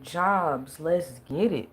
Jobs, let's get it.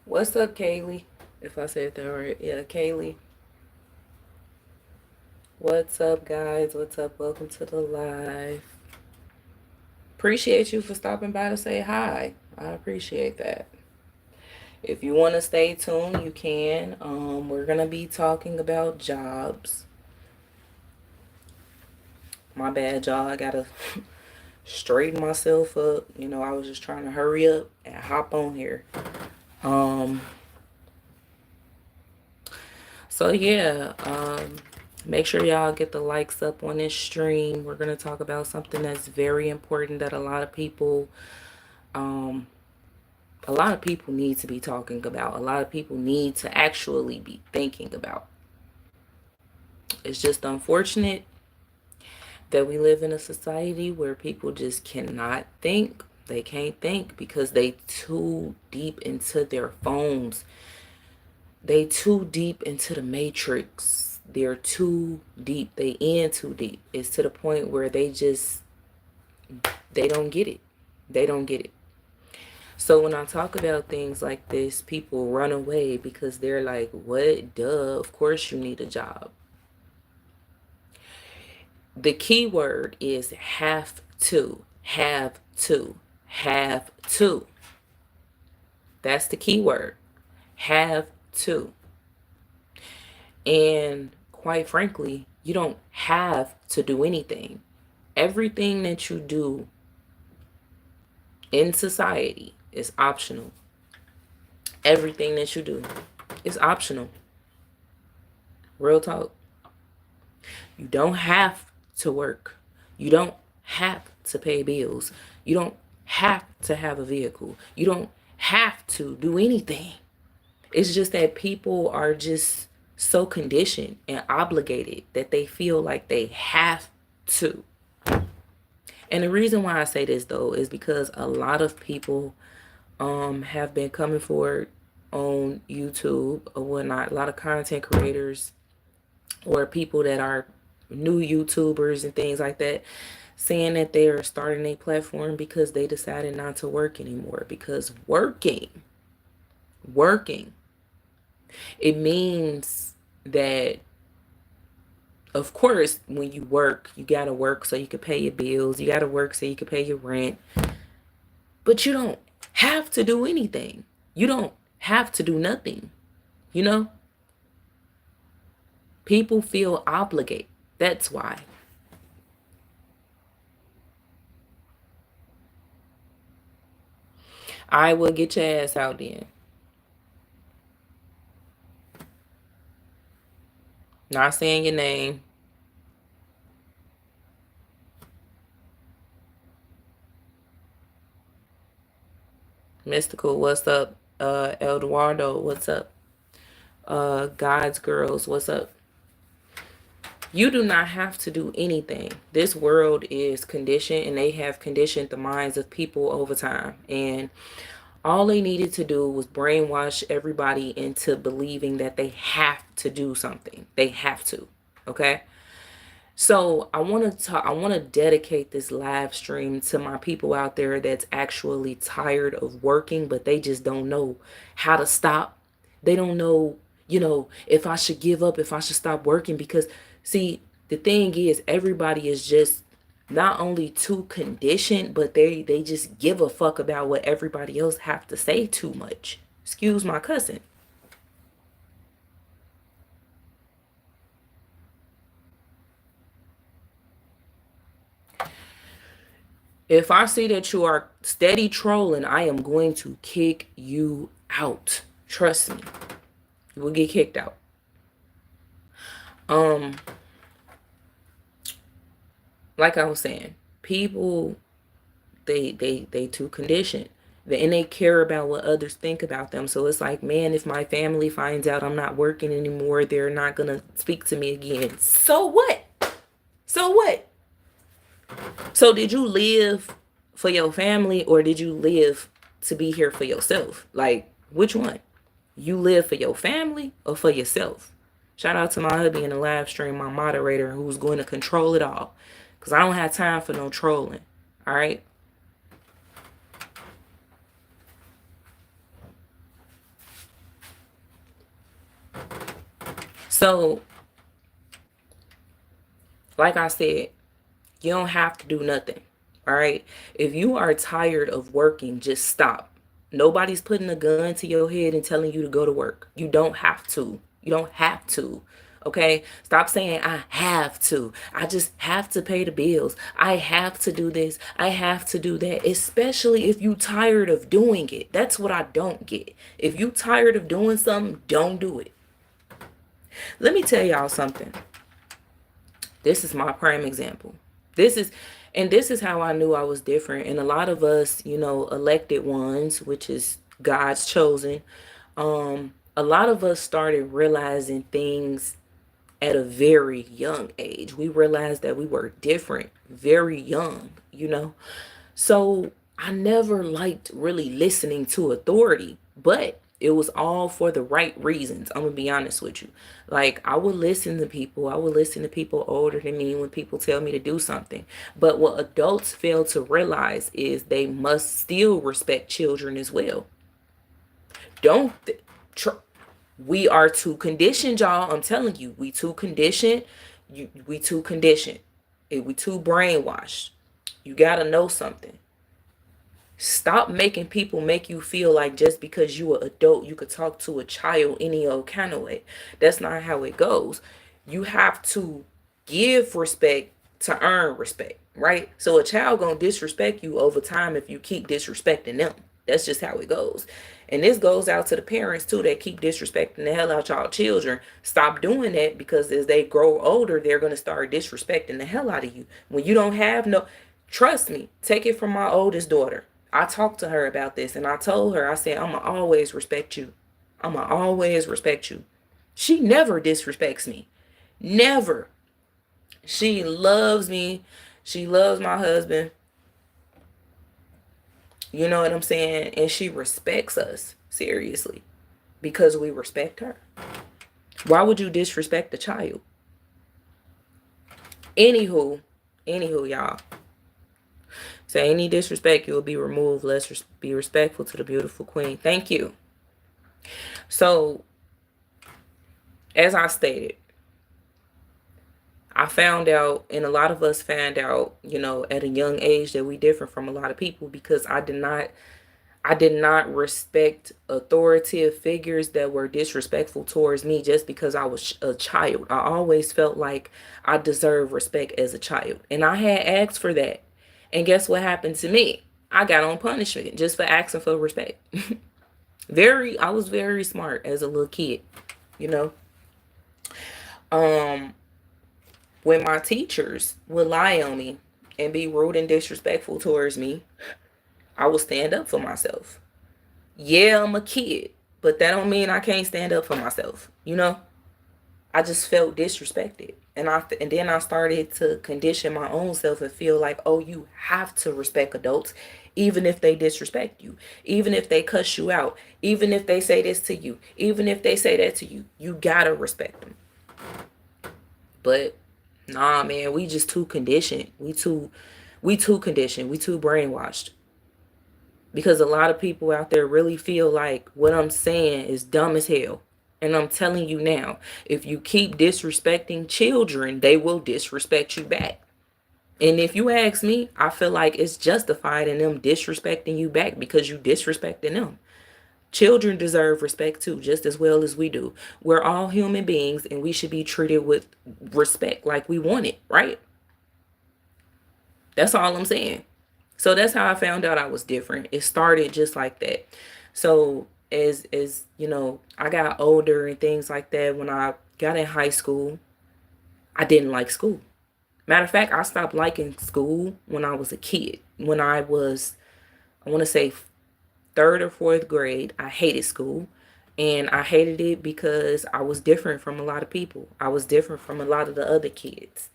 What's up, Kaylee? If I said that right. Yeah, Kaylee. What's up, guys? What's up? Welcome to the live. Appreciate you for stopping by to say hi. I appreciate that. If you want to stay tuned, you can. We're going to be talking about jobs. My bad, y'all. I got to straighten myself up. I was just trying to hurry up and hop on here. Um, so yeah, make sure y'all get the likes up on this stream. We're going to talk about something that's very important that um, a lot of people need to be talking about. A lot of people need to actually be thinking about. It's just unfortunate that we live in a society where people just cannot think. They can't think because they too deep into their phones. They too deep into the matrix. They're too deep. They in too deep. It's to the point where they don't get it. They don't get it. So when I talk about things like this, people run away because they're like, what? Duh, of course you need a job. The key word is have to, have to, have to. That's the key word. Have to. And quite frankly, you don't have to do anything. Everything that you do in society is optional. Everything that you do is optional. Real talk. You don't have to work. You don't have to pay bills. You don't have to have a vehicle. You don't have to do anything. It's just that people are just so conditioned and obligated that they feel like they have to. And the reason why I say this though is because a lot of people have been coming forward on YouTube or whatnot. A lot of content creators or people that are new YouTubers and things like that saying that they are starting a platform because they decided not to work anymore. Because working, it means that, of course, when you work, you gotta work so you can pay your bills. You gotta work so you can pay your rent. But you don't have to do anything. You don't have to do nothing. You know? People feel obligated. That's why. I will get your ass out then. Not saying your name. Mystical, what's up? Eduardo, what's up? God's Girls, what's up? You do not have to do anything. This world is conditioned, and they have conditioned the minds of people over time. And all they needed to do was brainwash everybody into believing that they have to do something. They have to. Okay? So I want to talk, I want to dedicate this live stream to my people out there that's actually tired of working, but they just don't know how to stop. They don't know, if I should give up, if I should stop working, because see, the thing is everybody is just not only too conditioned, but they just give a fuck about what everybody else have to say too much. Excuse my cousin. If I see that you are steady trolling, I am going to kick you out. Trust me. You will get kicked out. Like I was saying, people they too conditioned. And they care about what others think about them. So it's like, man, if my family finds out I'm not working anymore, they're not gonna speak to me again. So what? So what? So did you live for your family, or did you live to be here for yourself? Like, which one? You live for your family or for yourself? Shout out to my hubby in the live stream, my moderator, who's going to control it all. Because I don't have time for no trolling. All right? So, like I said, you don't have to do nothing. All right? If you are tired of working, just stop. Nobody's putting a gun to your head and telling you to go to work. You don't have to. You don't have to. Okay? Stop saying, I have to. I just have to pay the bills. I have to do this. I have to do that. Especially if you tired of doing it. That's what I don't get. If you tired of doing something, don't do it. Let me tell y'all something. This is my prime example. This is how I knew I was different. And a lot of us, elected ones, which is God's chosen, a lot of us started realizing things at a very young age. We realized that we were different very young. So I never liked really listening to authority, but it was all for the right reasons. I'm gonna be honest with you. Like, I would listen to people. I would listen to people older than me when people tell me to do something. But what adults fail to realize is they must still respect children as well. Don't we are too conditioned, y'all. I'm telling you, we too conditioned. We too conditioned. We too brainwashed. You gotta know something. Stop making people make you feel like just because you an adult, you could talk to a child any old kind of way. That's not how it goes. You have to give respect to earn respect, right? So a child gonna disrespect you over time if you keep disrespecting them. That's just how it goes. And this goes out to the parents too that keep disrespecting the hell out y'all children. Stop doing that, because as they grow older, they're gonna start disrespecting the hell out of you. When you don't have no, trust me, take it from my oldest daughter. I talked to her about this, and I told her, I said, I'm going to always respect you. I'm going to always respect you. She never disrespects me. Never. She loves me. She loves my husband. You know what I'm saying? And she respects us, seriously, because we respect her. Why would you disrespect the child? Anywho, y'all. Say any disrespect, you will be removed. Let's be respectful to the beautiful queen. Thank you. So, as I stated, I found out, and a lot of us found out, at a young age, that we different from a lot of people, because I did not respect authoritative figures that were disrespectful towards me just because I was a child. I always felt like I deserved respect as a child, and I had asked for that. And guess what happened to me? I got on punishment just for asking for respect. I was very smart as a little kid, Um, when my teachers would lie on me and be rude and disrespectful towards me, I will stand up for myself. Yeah, I'm a kid, but that don't mean I can't stand up for myself. I just felt disrespected. And then I started to condition my own self and feel like, oh, you have to respect adults, even if they disrespect you, even if they cuss you out, even if they say this to you, even if they say that to you, you gotta respect them. But nah, man, we just too conditioned. We too conditioned. We too brainwashed. Because a lot of people out there really feel like what I'm saying is dumb as hell. And I'm telling you now, if you keep disrespecting children, they will disrespect you back. And if you ask me, I feel like it's justified in them disrespecting you back because you disrespecting them. Children deserve respect too, just as well as we do. We're all human beings and we should be treated with respect like we want it, right? That's all I'm saying. So that's how I found out I was different. It started just like that. So as I got older and things like that, when I got in high school, I didn't like school. Matter of fact, I stopped liking school when I was a kid. When I was, I want to say, third or fourth grade, I hated school. And I hated it because I was different from a lot of people. I was different from a lot of the other kids.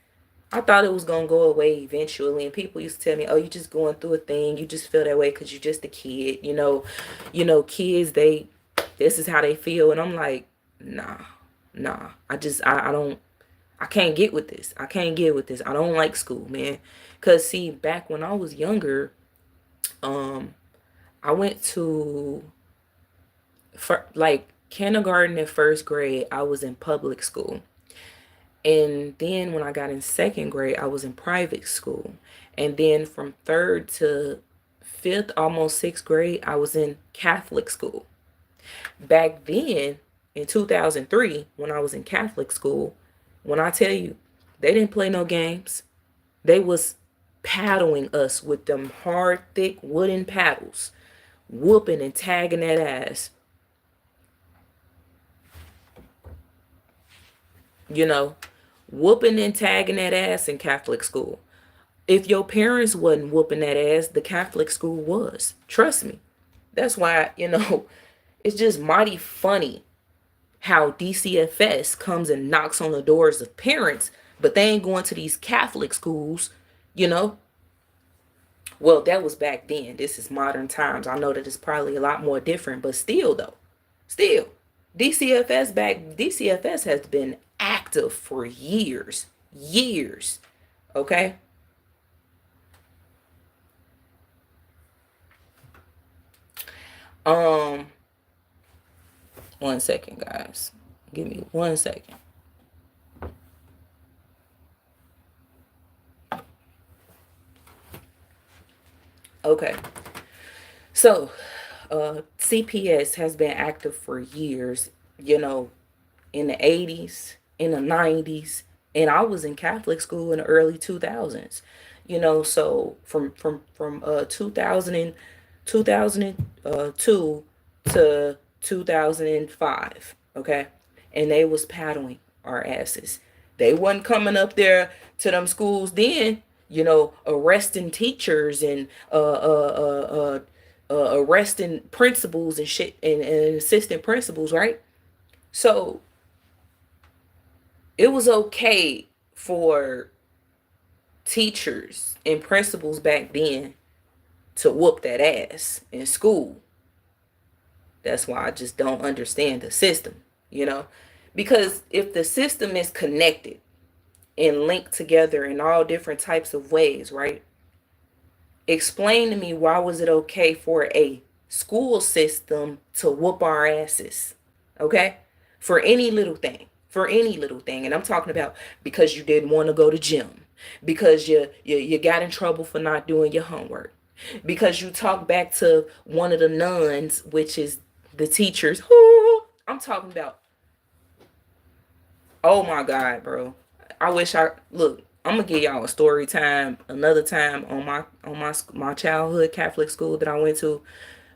I thought it was gonna go away eventually, and people used to tell me, "Oh, you just going through a thing. You just feel that way because you're just a kid." Kids, this is how they feel, and I'm like, nah, nah. I don't, I can't get with this. I can't get with this. I don't like school, man. Cause see, back when I was younger, um, I went to for like kindergarten and first grade. I was in public school. And then when I got in second grade, I was in private school. And then from third to fifth, almost sixth grade, I was in Catholic school. Back then, in 2003, when I was in Catholic school, when I tell you, they didn't play no games. They was paddling us with them hard, thick wooden paddles, whooping and tagging that ass. You know, whooping and tagging that ass in Catholic school. If your parents wasn't whooping that ass, the Catholic school was. Trust me. That's why, it's just mighty funny how DCFS comes and knocks on the doors of parents, but they ain't going to these Catholic schools, you know? Well, that was back then. This is modern times. I know that it's probably a lot more different, but still though. Still. DCFS has been active for years. Years. Okay? Um, one second, guys. Give me 1 second. Okay. So, CPS has been active for years, in the 80s, in the 90s, and I was in Catholic school in the early 2000s. So from 2002 to 2005, okay? And they was paddling our asses. They wasn't coming up there to them schools then, arresting teachers and arresting principals and shit and assistant principals, right? So it was okay for teachers and principals back then to whoop that ass in school. That's why I just don't understand the system, because if the system is connected and linked together in all different types of ways, right? Explain to me, why was it okay for a school system to whoop our asses? Okay? For any little thing. For any little thing. And I'm talking about because you didn't want to go to gym. Because you got in trouble for not doing your homework. Because you talked back to one of the nuns, which is the teachers. I'm talking about, oh my God, bro. I wish I look. I'm gonna give y'all a story time another time on my childhood Catholic school that I went to.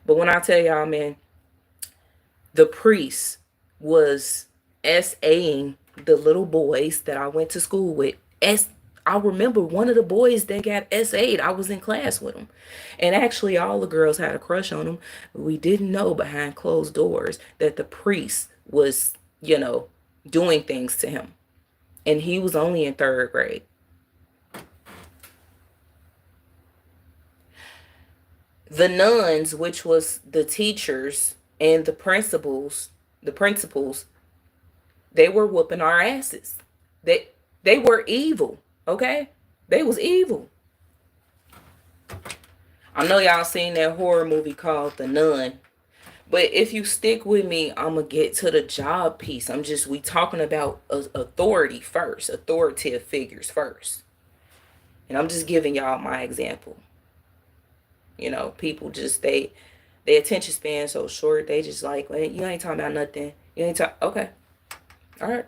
But when I tell y'all, man, the priest was SAing the little boys that I went to school with, I remember one of the boys that got S8. I was in class with him. And actually, all the girls had a crush on him. We didn't know behind closed doors that the priest was, doing things to him. And he was only in third grade. The nuns, which was the teachers and the principals, they were whooping our asses. They were evil, okay? They was evil. I know y'all seen that horror movie called The Nun. But if you stick with me, I'm gonna get to the job piece. We talking about authority first, authoritative figures first. And I'm just giving y'all my example. People just their attention span so short. They just like, well, you ain't talking about nothing. You ain't talk. Okay, all right.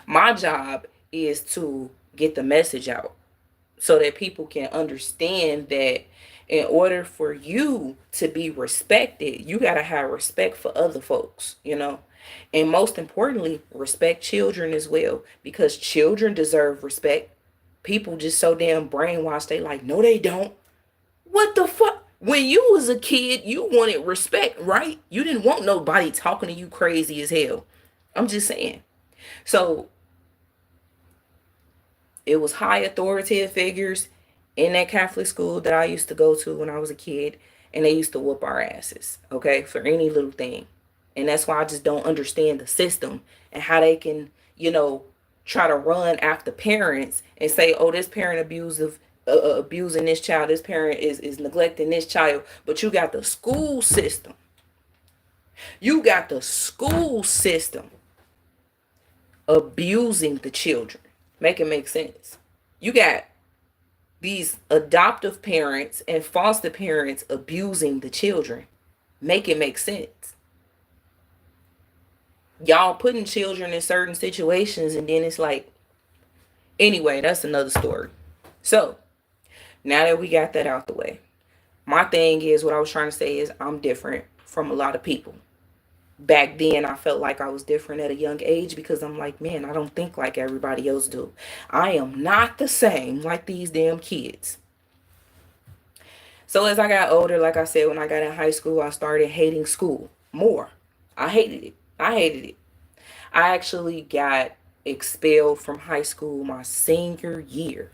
My job is to get the message out so that people can understand that in order for you to be respected, you got to have respect for other folks. And most importantly, respect children as well, because children deserve respect. People just so damn brainwashed. They like, no, they don't. What the fuck? When you was a kid, you wanted respect, right? You didn't want nobody talking to you crazy as hell. I'm just saying. So it was high authoritative figures in that Catholic school that I used to go to when I was a kid, and they used to whoop our asses, okay, for any little thing. And that's why I just don't understand the system and how they can, try to run after parents and say, oh, this parent abusing this child, this parent is neglecting this child. But you got the school system. You got the school system abusing the children. Make it make sense. You got these adoptive parents and foster parents abusing the children. Make it make sense. Y'all putting children in certain situations, and then it's like, anyway, that's another story. So now that we got that out the way, my thing is, what I was trying to say is, I'm different from a lot of people. Back then, I felt like I was different at a young age because I'm like, man, I don't think like everybody else do. I am not the same like these damn kids. So as I got older, like I said, when I got in high school, I started hating school more. I hated it. I actually got expelled from high school my senior year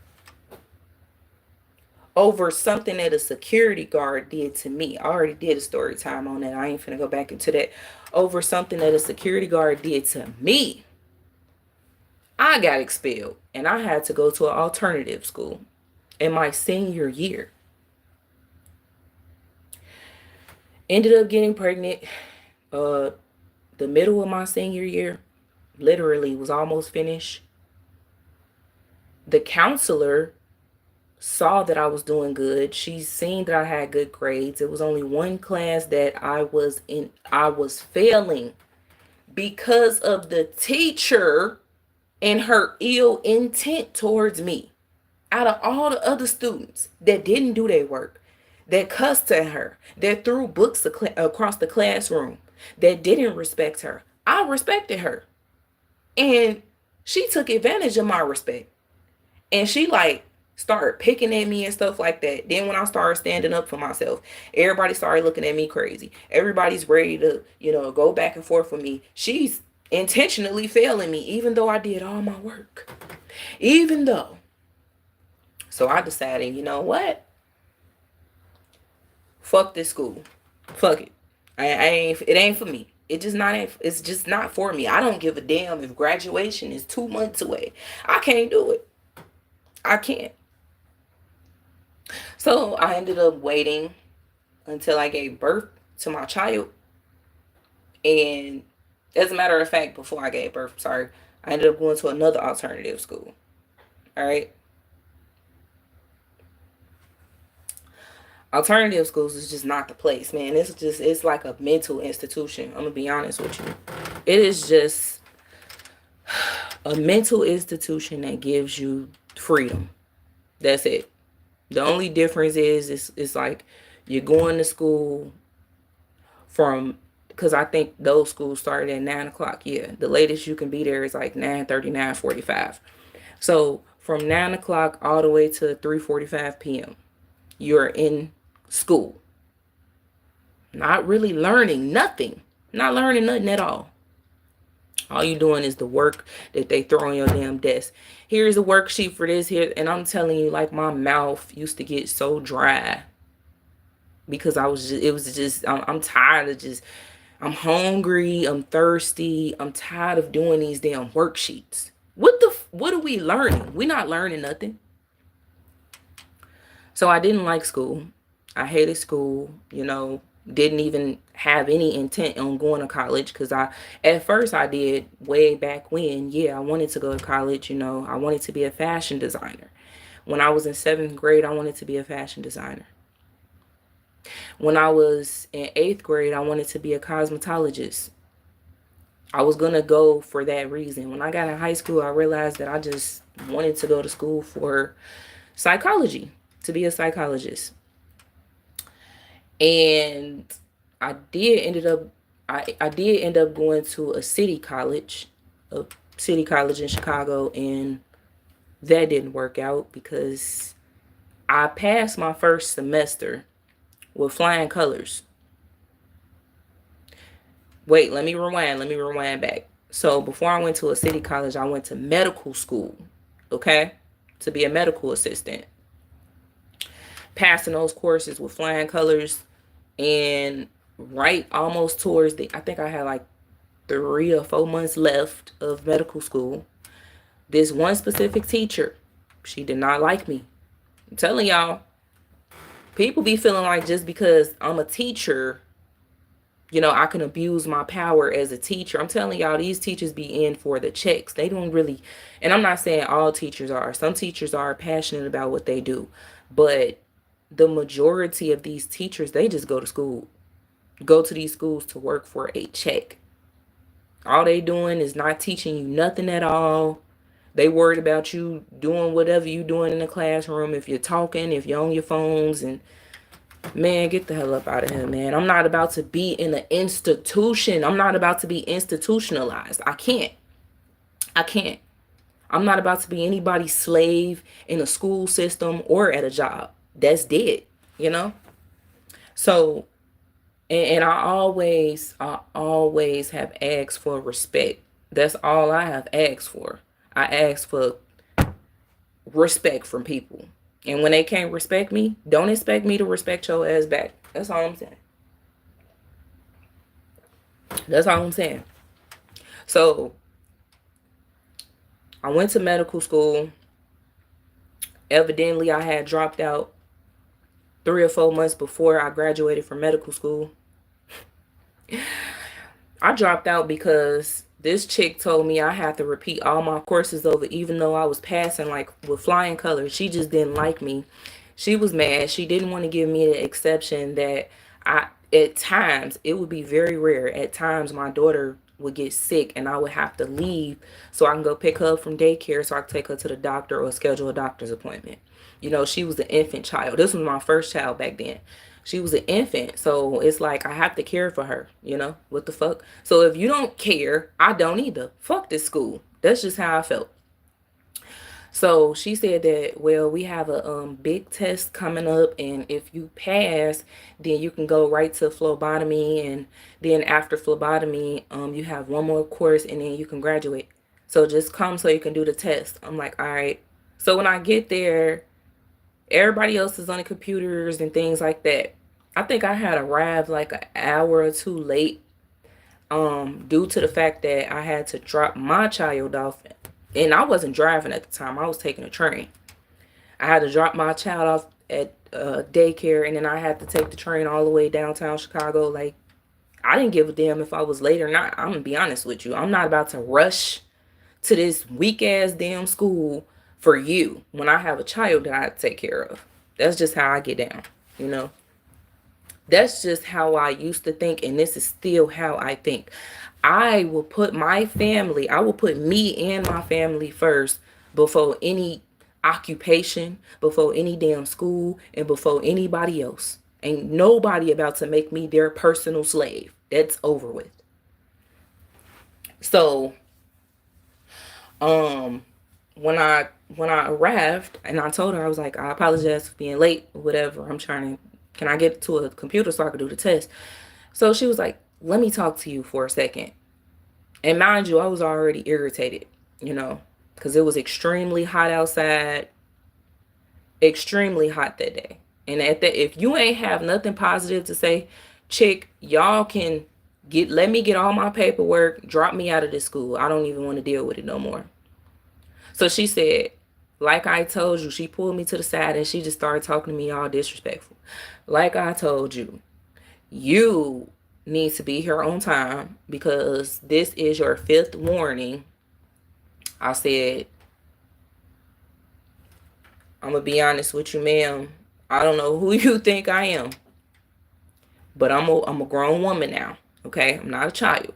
over something that a security guard did to me. I already did a story time on that. I ain't finna go back into that. Over something that a security guard did to me, I got expelled, and I had to go to an alternative school in my senior year. Ended up getting pregnant the middle of my senior year. Literally was almost finished. The counselor saw that I was doing good. She seen that I had good grades. It was only one class that I was failing because of the teacher and her ill intent towards me. Out of all the other students that didn't do their work, that cussed at her, that threw books across the classroom, that didn't respect her, I respected her. And she took advantage of my respect. And she started picking at me and stuff like that. Then when I started standing up for myself, everybody started looking at me crazy. Everybody's ready to, go back and forth with me. She's intentionally failing me, even though I did all my work. Even though. So I decided, you know what? Fuck this school. Fuck it. It ain't for me. It's just not for me. I don't give a damn if graduation is 2 months away. I can't do it. I can't. So I ended up waiting until I gave birth to my child. And as a matter of fact, before I gave birth, I ended up going to another alternative school. All right. Alternative schools is just not the place, man. It's like a mental institution. I'm gonna be honest with you. It is just a mental institution that gives you freedom. That's it. The only difference is it's like you're going to school from because I think those schools started at 9 o'clock. Yeah, the latest you can be there is like 9:30, 9:45. So from 9 o'clock all the way to 3:45 p.m., you're in school. Not really learning nothing. Not learning nothing at all. All you doing is the work that they throw on your damn desk. Here's a worksheet for this here. And I'm telling you, like, my mouth used to get so dry because I'm tired of just, I'm hungry, I'm thirsty, I'm tired of doing these damn worksheets. What are we learning? We're not learning nothing. So I didn't like school. I hated school, didn't even have any intent on going to college, because at first I did way back when. Yeah, I wanted to go to college. I wanted to be a fashion designer. When I was in 7th grade, I wanted to be a fashion designer. When I was in 8th grade, I wanted to be a cosmetologist. I was going to go for that reason. When I got in high school, I realized that I just wanted to go to school for psychology, to be a psychologist. And I did end up going to a city college in Chicago, and that didn't work out because I passed my first semester with flying colors. Wait, let me rewind back. So before I went to a city college, I went to medical school, okay, to be a medical assistant. Passing those courses with flying colors, and right almost towards I think I had like 3 or 4 months left of medical school. This one specific teacher, she did not like me. I'm telling y'all, people be feeling like just because I'm a teacher, I can abuse my power as a teacher. I'm telling y'all, these teachers be in for the checks. They don't really, and I'm not saying all teachers are. Some teachers are passionate about what they do, but the majority of these teachers, they just go to these schools to work for a check. All they doing is not teaching you nothing at all. They worried about you doing whatever you doing in the classroom. If you're talking, if you're on your phones, and man, get the hell up out of here, man. I'm not about to be in an institution. I'm not about to be institutionalized. I can't. I'm not about to be anybody's slave in a school system or at a job. That's dead, So, and I always have asked for respect. That's all I have asked for. I ask for respect from people. And when they can't respect me, don't expect me to respect your ass back. That's all I'm saying. So, I went to medical school. Evidently, I had dropped out 3 or 4 months before I graduated from medical school. I dropped out because this chick told me I had to repeat all my courses over, even though I was passing like with flying colors. She just didn't like me. She was mad. She didn't want to give me the exception that at times, it would be very rare. At times, my daughter would get sick and I would have to leave so I can go pick her up from daycare so I can take her to the doctor or schedule a doctor's appointment. She was an infant child. This was my first child back then. She was an infant, so it's like I have to care for her, what the fuck? So if you don't care, I don't either. Fuck this school. That's just how I felt. So she said that, well, we have a big test coming up, and if you pass, then you can go right to phlebotomy, and then after phlebotomy, you have one more course, and then you can graduate. So just come so you can do the test. I'm like, all right. So when I get there, everybody else is on the computers and things like that. I think I had arrived like an hour or two late, due to the fact that I had to drop my child off. And I wasn't driving at the time. I was taking a train. I had to drop my child off at daycare, and then I had to take the train all the way downtown Chicago. Like, I didn't give a damn if I was late or not. I'm going to be honest with you. I'm not about to rush to this weak-ass damn school for you when I have a child that I have to take care of. That's just how I get down, That's just how I used to think, and this is still how I think. I will put me and my family first before any occupation, before any damn school, and before anybody else. Ain't nobody about to make me their personal slave. That's over with. So, um, when I arrived and I told her, I was like, I apologize for being late, whatever. I'm trying to, can I get to a computer so I can do the test? So she was like, let me talk to you for a second. And mind you, I was already irritated, you know, because it was extremely hot outside, extremely hot that day. And at that, if you ain't have nothing positive to say, chick, y'all can let me get all my paperwork, drop me out of this school. I don't even want to deal with it no more. So she said, like I told you, she pulled me to the side and she just started talking to me all disrespectful. Like I told you, you need to be here on time because this is your fifth warning. I said, I'm going to be honest with you, ma'am. I don't know who you think I am, but I'm a grown woman now, okay? I'm not a child.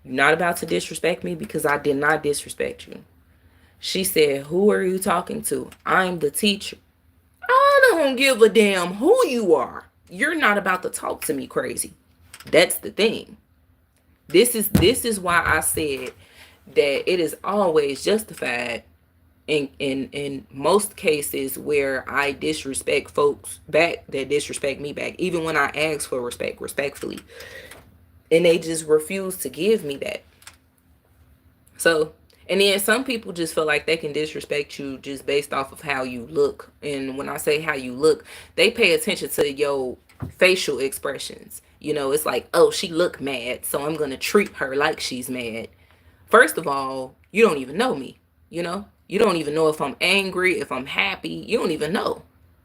You're not about to disrespect me because I did not disrespect you. She said, who are you talking to? I'm the teacher. I don't give a damn who you are. You're not about to talk to me crazy. That's the thing. This is why I said that it is always justified in most cases where I disrespect folks back that disrespect me back, even when I ask for respect respectfully, and they just refuse to give me that. So, and then some people just feel like they can disrespect you just based off of how you look. And when I say how you look, they pay attention to your facial expressions. You know, it's like, oh, she look mad, so I'm going to treat her like she's mad. First of all, you don't even know me, you know? You don't even know if I'm angry, if I'm happy. You don't even know.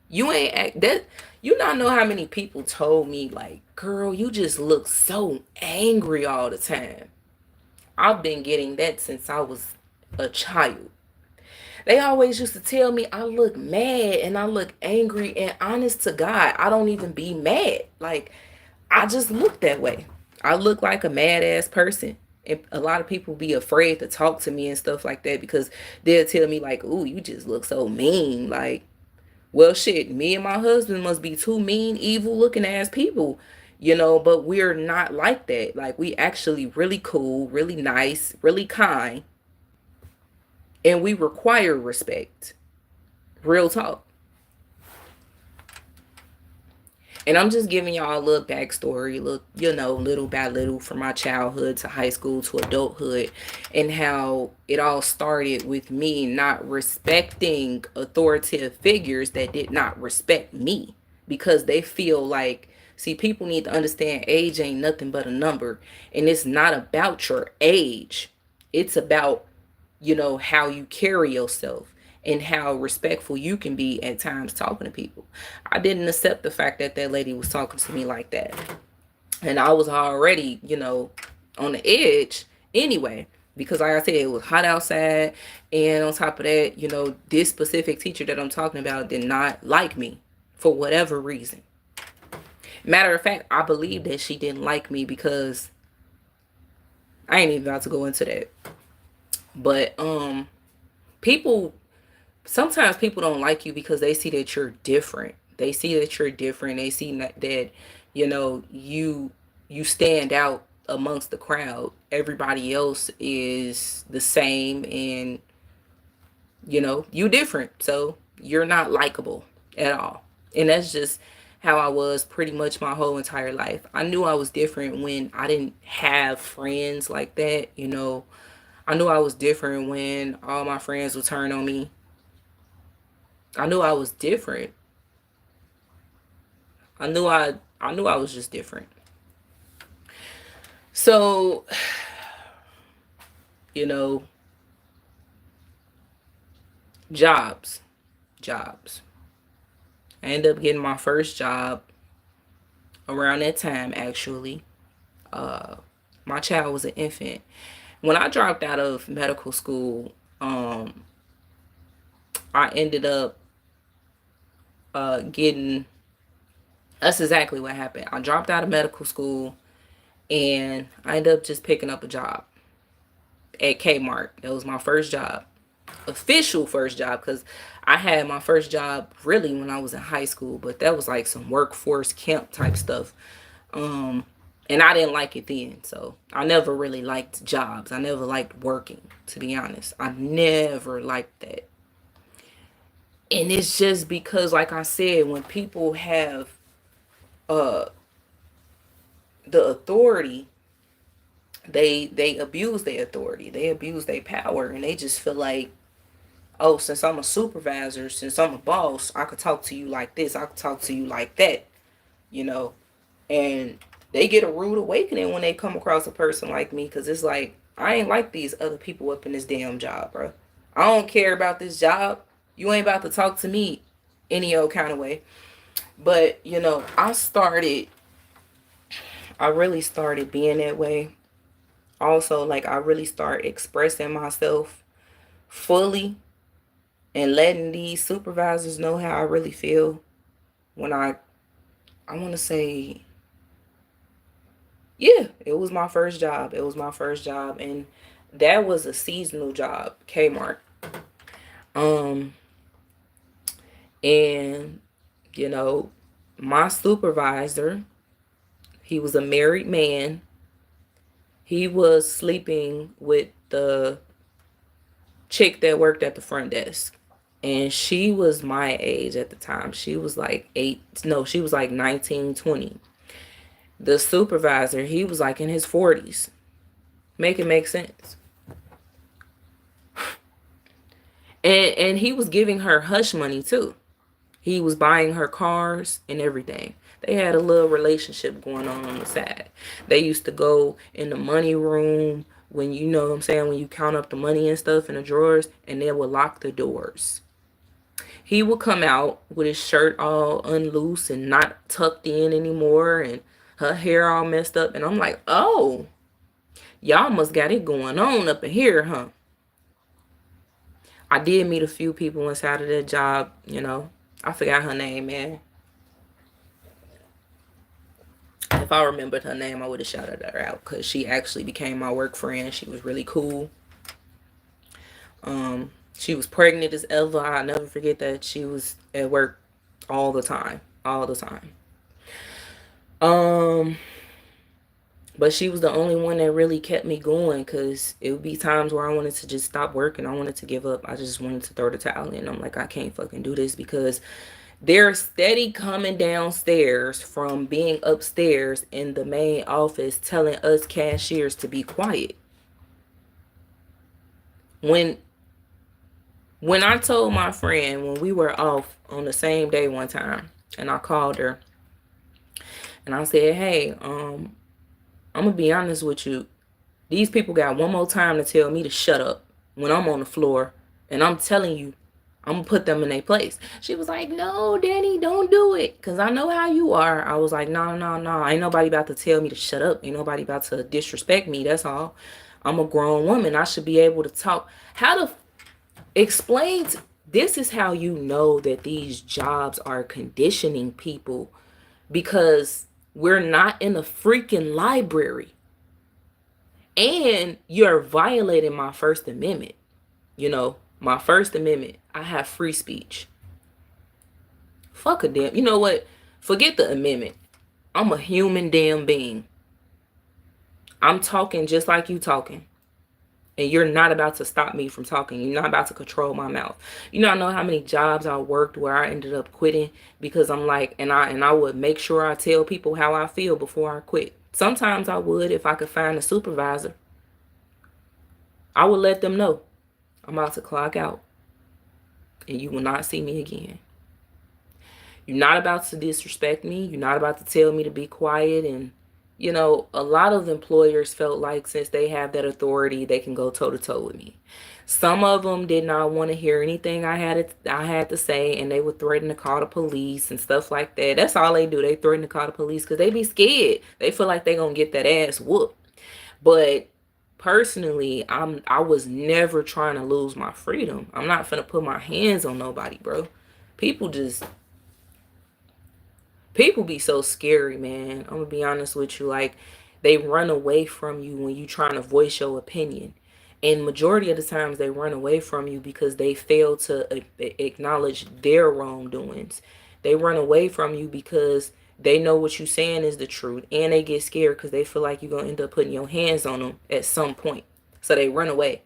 You ain't act that you not know how many people told me like, "Girl, you just look so angry all the time." I've been getting that since I was a child. They always used to tell me I look mad and I look angry, and honest to God, I don't even be mad. Like, I just look that way. I look like a mad ass person. And a lot of people be afraid to talk to me and stuff like that because they'll tell me like, "Ooh, you just look so mean." Like, well, shit, me and my husband must be two mean, evil looking ass people, you know, but we're not like that. Like, we actually really cool, really nice, really kind, and we require respect. Real talk. And I'm just giving y'all a little backstory, look, you know, little by little from my childhood to high school to adulthood, and how it all started with me not respecting authoritative figures that did not respect me because they feel like, see, people need to understand age ain't nothing but a number, and it's not about your age. It's about, you know, how you carry yourself and how respectful you can be at times talking to people. I didn't accept the fact that that lady was talking to me like that. And I was already, you know, on the edge anyway, because like I said, it was hot outside. And on top of that, you know, this specific teacher that I'm talking about did not like me for whatever reason. Matter of fact, I believe that she didn't like me because I ain't even about to go into that. But people sometimes people don't like you because they see that you're different. They see that you're different. They see that, you know, you stand out amongst the crowd. Everybody else is the same, and you know, you different. So you're not likable at all. And that's just how I was pretty much my whole entire life. I knew I was different when I didn't have friends like that, you know. I knew I was different when all my friends would turn on me. I knew I was different. I knew I was just different. So, you know, jobs. Jobs. I ended up getting my first job around that time actually. Uh my child was an infant. When I dropped out of medical school, I ended up getting that's exactly what happened. I dropped out of medical school and I ended up just picking up a job at Kmart. That was my first job, official first job, because I had my first job really when I was in high school, but that was like some workforce camp type stuff. Um, and I didn't like it then. So I never really liked jobs. I never liked working, to be honest. I never liked that. And it's just because, like I said, when people have uh the authority, they abuse their authority. They abuse their power, and they just feel like, oh, since I'm a supervisor, since I'm a boss, I could talk to you like this, I could talk to you like that, you know. And they get a rude awakening when they come across a person like me, because it's like, I ain't like these other people up in this damn job, bro. I don't care about this job. You ain't about to talk to me any old kind of way. But, I really started being that way. Also, like, I really start expressing myself fully and letting these supervisors know how I really feel when I want to say, yeah, it was my first job. It was my first job, and that was a seasonal job, Kmart. Um, and you know, my supervisor, he was a married man. He was sleeping with the chick that worked at the front desk. And she was my age at the time. She was like she was like 19, 20. The supervisor, he was like in his 40s. Make it make sense. And he was giving her hush money too. He was buying her cars and everything. They had a little relationship going on the side. They used to go in the money room when, you know what I'm saying, when you count up the money and stuff in the drawers, and they would lock the doors. He would come out with his shirt all unloose and not tucked in anymore, and her hair all messed up. And I'm like, oh, y'all must got it going on up in here, huh? I did meet a few people inside of that job, you know. I forgot her name, man. If I remembered her name, I would have shouted her out, because she actually became my work friend. She was really cool. She was pregnant as ever. I'll never forget that. She was at work all the time. All the time. Um, but she was the only one that really kept me going, because it would be times where I wanted to just stop working. I wanted to give up. I just wanted to throw the towel in. I'm like, I can't fucking do this, because they're steady coming downstairs from being upstairs in the main office telling us cashiers to be quiet. When I told my friend, when we were off on the same day one time, and I called her and I said, hey, I'm gonna be honest with you. These people got one more time to tell me to shut up when I'm on the floor, and I'm telling you, I'm gonna put them in their place. She was like, no, Danny, don't do it, because I know how you are. I was like, no, no, no. Ain't nobody about to tell me to shut up. Ain't nobody about to disrespect me. That's all. I'm a grown woman. I should be able to talk. How to explain. This is how you know that these jobs are conditioning people, because we're not in a freaking library. And you're violating my First Amendment. You know, my First Amendment. I have free speech. Fuck a damn. You know what? Forget the amendment. I'm a human damn being. I'm talking just like you talking. And you're not about to stop me from talking. You're not about to control my mouth. You know, I know how many jobs I worked where I ended up quitting because I'm like, and I would make sure I tell people how I feel before I quit. Sometimes I would, if I could find a supervisor. I would let them know I'm about to clock out, and you will not see me again. You're not about to disrespect me. You're not about to tell me to be quiet. And, you know, a lot of employers felt like since they have that authority, they can go toe to toe with me. Some of them did not want to hear anything I had to say, and they would threaten to call the police and stuff like that. That's all they do. They threaten to call the police because they be scared. They feel like they gonna get that ass whooped. But personally, I was never trying to lose my freedom. I'm not finna put my hands on nobody, bro. People be so scary, man. I'm gonna be honest with you. Like, they run away from you when you trying to voice your opinion. And majority of the times they run away from you because they fail to acknowledge their wrongdoings. They run away from you because they know what you're saying is the truth, and they get scared because they feel like you're going to end up putting your hands on them at some point. So they run away.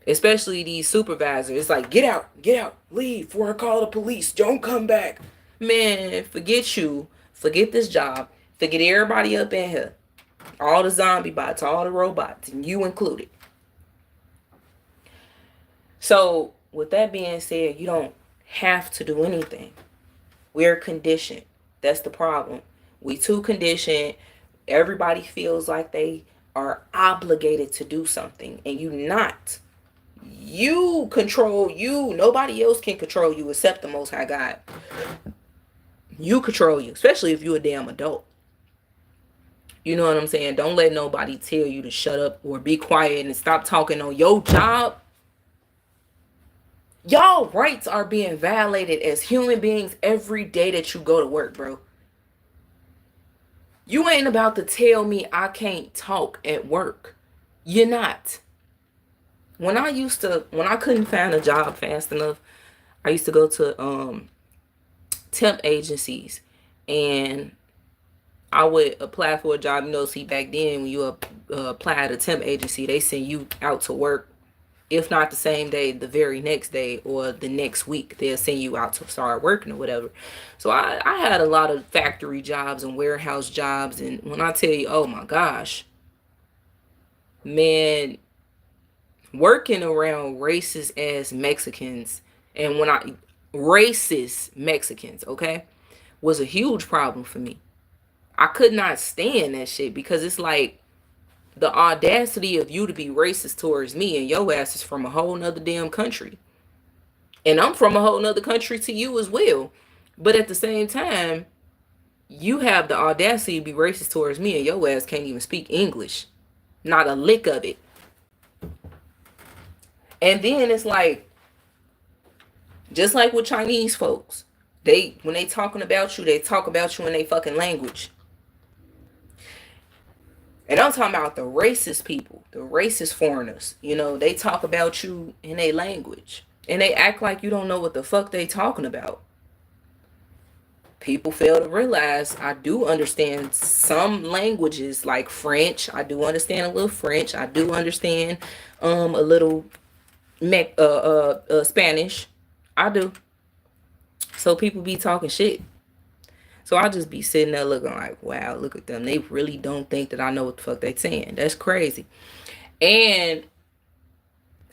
Especially these supervisors. It's like, get out, leave before I call the police. Don't come back. Man, forget you. Forget this job. Forget everybody up in here. All the zombie bots, all the robots, and you included. So, with that being said, you don't have to do anything. We're conditioned. That's the problem. We too conditioned. Everybody feels like they are obligated to do something, and you not. You control you. Nobody else can control you except the Most High God. You control you, especially if you're a damn adult. You know what I'm saying? Don't let nobody tell you to shut up or be quiet and stop talking on your job. Y'all rights are being violated as human beings every day that you go to work, bro. You ain't about to tell me I can't talk at work. You're not. When I couldn't find a job fast enough, I used to go to temp agencies, and I would apply for a job. See, back then when you apply at a temp agency, they send you out to work. If not the same day, the very next day or the next week, they'll send you out to start working or whatever. So I had a lot of factory jobs and warehouse jobs. And when I tell you, oh my gosh, man, working around racist ass Mexicans, and racist Mexicans, okay, was a huge problem for me. I could not stand that shit because it's like the audacity of you to be racist towards me, and your ass is from a whole nother damn country. And I'm from a whole nother country to you as well. But at the same time, you have the audacity to be racist towards me, and your ass can't even speak English. Not a lick of it. And then it's like, just like with Chinese folks, when they talking about you, they talk about you in their fucking language. And I'm talking about the racist people, the racist foreigners. They talk about you in their language. And they act like you don't know what the fuck they talking about. People fail to realize I do understand some languages like French. I do understand a little French. I do understand a little Spanish. I do. So people be talking shit. So I just be sitting there looking like, wow, look at them. They really don't think that I know what the fuck they saying. That's crazy. And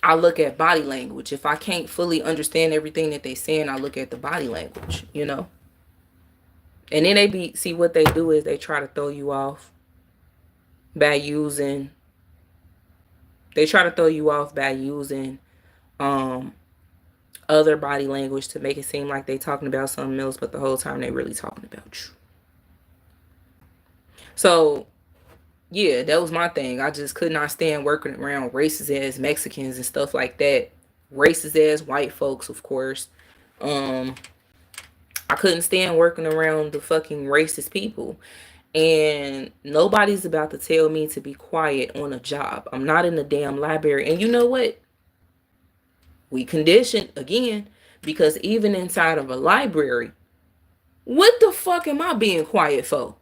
I look at body language. If I can't fully understand everything that they saying, I look at the body language, And then see what they do is they try to throw you off by using other body language to make it seem like they talking about something else, but the whole time they really talking about you. So yeah, that was my thing. I just could not stand working around racist ass Mexicans and stuff like that. Racist ass white folks, of course. I couldn't stand working around the fucking racist people. And nobody's about to tell me to be quiet on a job. I'm not in the damn library. And you know what? We conditioned again, because even inside of a library, what the fuck am I being quiet for?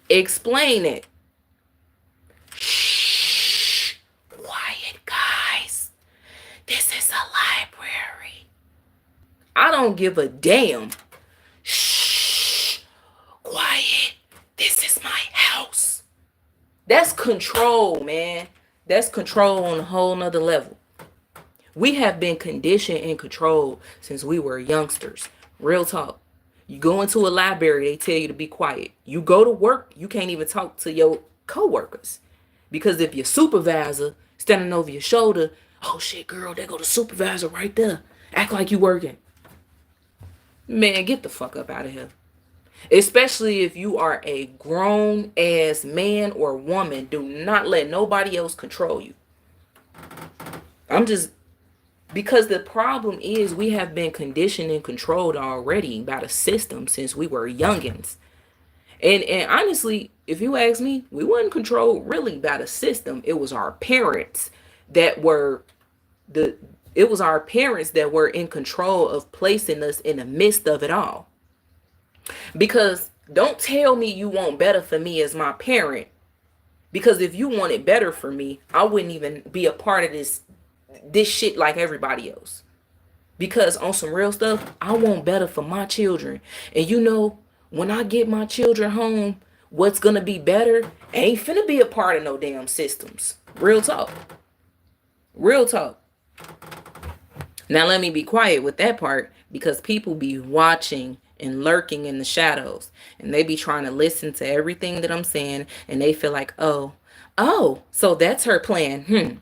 Explain it. Shh. Quiet, guys. This is a library. I don't give a damn. Shh. Quiet. This is my house. That's control, man. That's control on a whole nother level. We have been conditioned and controlled since we were youngsters. Real talk. You go into a library, they tell you to be quiet. You go to work, you can't even talk to your coworkers. Because if your supervisor standing over your shoulder, oh shit, girl, there go the supervisor right there. Act like you working. Man, get the fuck up out of here. Especially if you are a grown ass man or woman, do not let nobody else control you. Because the problem is we have been conditioned and controlled already by the system since we were youngins. And honestly, if you ask me, we weren't controlled really by the system. It was our parents that were the it was our parents that were in control of placing us in the midst of it all. Because don't tell me you want better for me as my parent. Because if you wanted better for me, I wouldn't even be a part of this shit like everybody else. Because on some real stuff, I want better for my children. And you know, when I get my children home, what's gonna be better ain't finna be a part of no damn systems. Real talk. Real talk. Now let me be quiet with that part because people be watching and lurking in the shadows and they be trying to listen to everything that I'm saying and they feel like, oh, so that's her plan.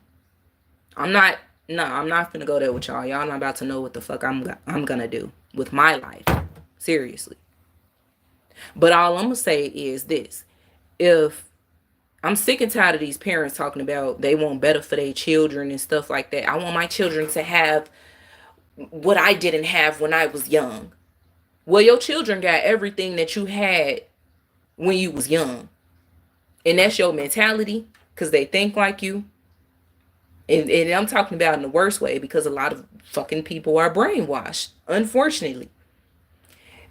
I'm not No, I'm not gonna go there with y'all. Y'all not about to know what the fuck I'm gonna do with my life. Seriously. But all I'm gonna say is this. If I'm sick and tired of these parents talking about they want better for their children and stuff like that. I want my children to have what I didn't have when I was young. Well, your children got everything that you had when you was young. And that's your mentality because they think like you. And I'm talking about in the worst way because a lot of fucking people are brainwashed. Unfortunately,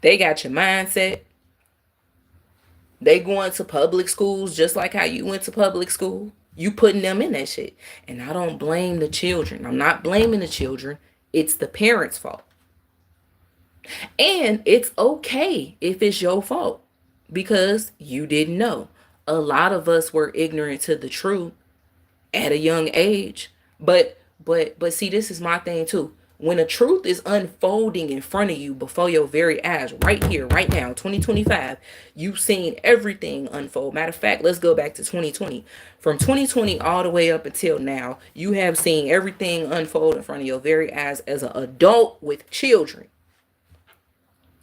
they got your mindset. They going to public schools just like how you went to public school. You putting them in that shit. And I don't blame the children. I'm not blaming the children. It's the parents' fault. And it's okay if it's your fault because you didn't know. A lot of us were ignorant to the truth at a young age. But see, this is my thing too. When the truth is unfolding in front of you before your very eyes, right here, right now, 2025, you've seen everything unfold. Matter of fact, let's go back to 2020. From 2020 all the way up until now, you have seen everything unfold in front of your very eyes as an adult with children.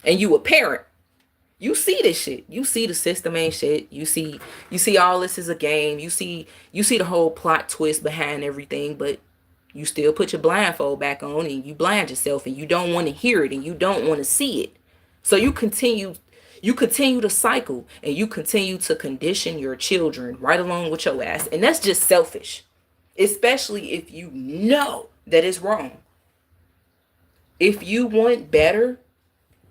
And you a parent. You see this shit. You see the system ain't shit. You see all this is a game. You see the whole plot twist behind everything, but you still put your blindfold back on and you blind yourself and you don't want to hear it and you don't want to see it. So you continue to cycle and you continue to condition your children right along with your ass. And that's just selfish. Especially if you know that it's wrong. If you want better,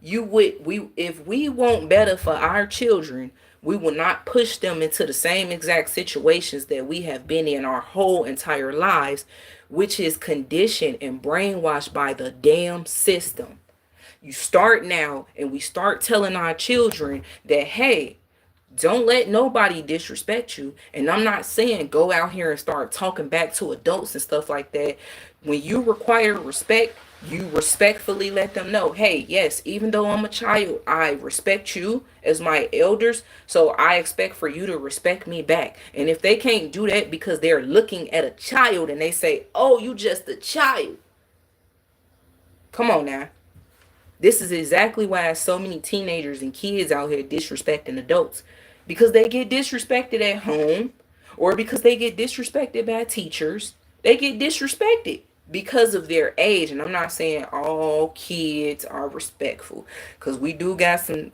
if we want better for our children, we will not push them into the same exact situations that we have been in our whole entire lives, which is conditioned and brainwashed by the damn system. You start now and we start telling our children that, hey, don't let nobody disrespect you. And I'm not saying go out here and start talking back to adults and stuff like that. When you require respect, you respectfully let them know, hey, yes, even though I'm a child, I respect you as my elders. So I expect for you to respect me back. And if they can't do that because they're looking at a child and they say, oh, you just a child. Come on now. This is exactly why so many teenagers and kids out here disrespecting adults. Because they get disrespected at home or because they get disrespected by teachers. They get disrespected because of their age. And I'm not saying all kids are respectful. Because we do got some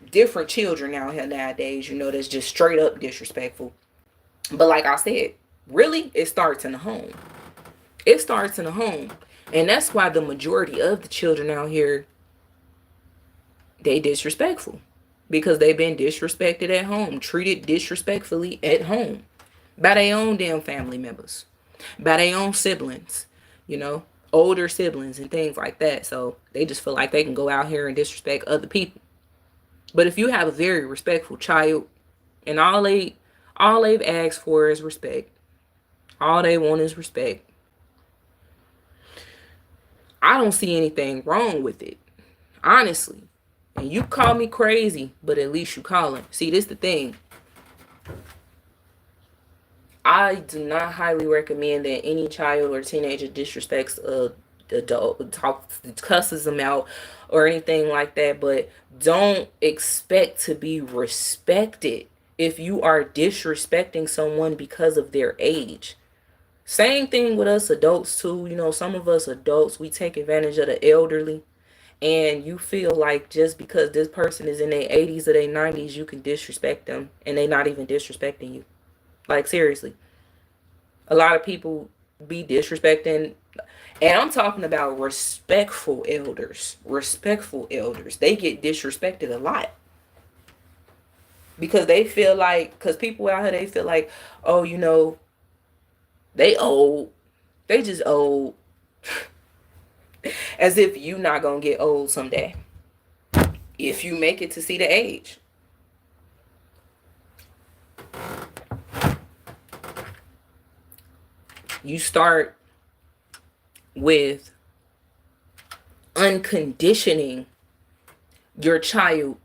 different children out here nowadays, that's just straight up disrespectful. But like I said, really, it starts in the home. It starts in the home. And that's why the majority of the children out here, they disrespectful. Because they've been disrespected at home, treated disrespectfully at home. By their own damn family members. By their own siblings. Older siblings and things like that. So they just feel like they can go out here and disrespect other people. But if you have a very respectful child and all they've asked for is respect. All they want is respect. I don't see anything wrong with it. Honestly. And you call me crazy, but at least you calling. See, this the thing. I do not highly recommend that any child or teenager disrespects a adult, cusses them out or anything like that. But don't expect to be respected if you are disrespecting someone because of their age. Same thing with us adults too. Some of us adults, we take advantage of the elderly. and you feel like just because this person is in their 80s or their 90s, you can disrespect them, and they not even disrespecting you. Like, seriously. A lot of people be disrespecting, and I'm talking about respectful elders. Respectful elders. They get disrespected a lot because they feel like, because people out here, they feel like, oh, they old. They just old. As if you not gonna get old someday. If you make it to see the age. You start with unconditioning your child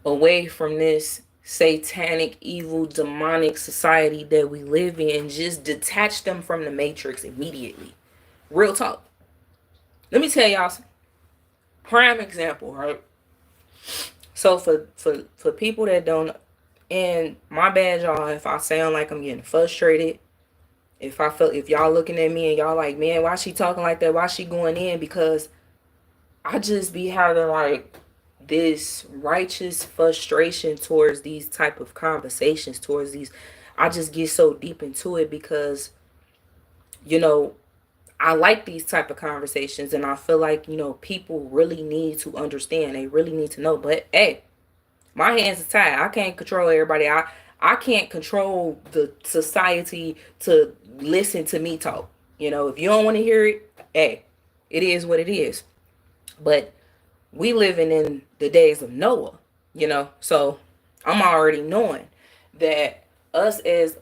away from this satanic, evil, demonic society that we live in. Just detach them from the matrix immediately. Real talk. Let me tell y'all some prime example, right? So for people that don't, and my bad, y'all, if I sound like I'm getting frustrated, if y'all looking at me and y'all like, man, why she talking like that? Why she going in? Because I just be having like this righteous frustration towards these type of conversations, towards these. I just get so deep into it because, you know, I like these type of conversations, and I feel like, people really need to understand. They really need to know. But hey, my hands are tied. I can't control everybody. I can't control the society to listen to me talk. If you don't want to hear it, hey, it is what it is. But we living in the days of Noah, so I'm already knowing that us as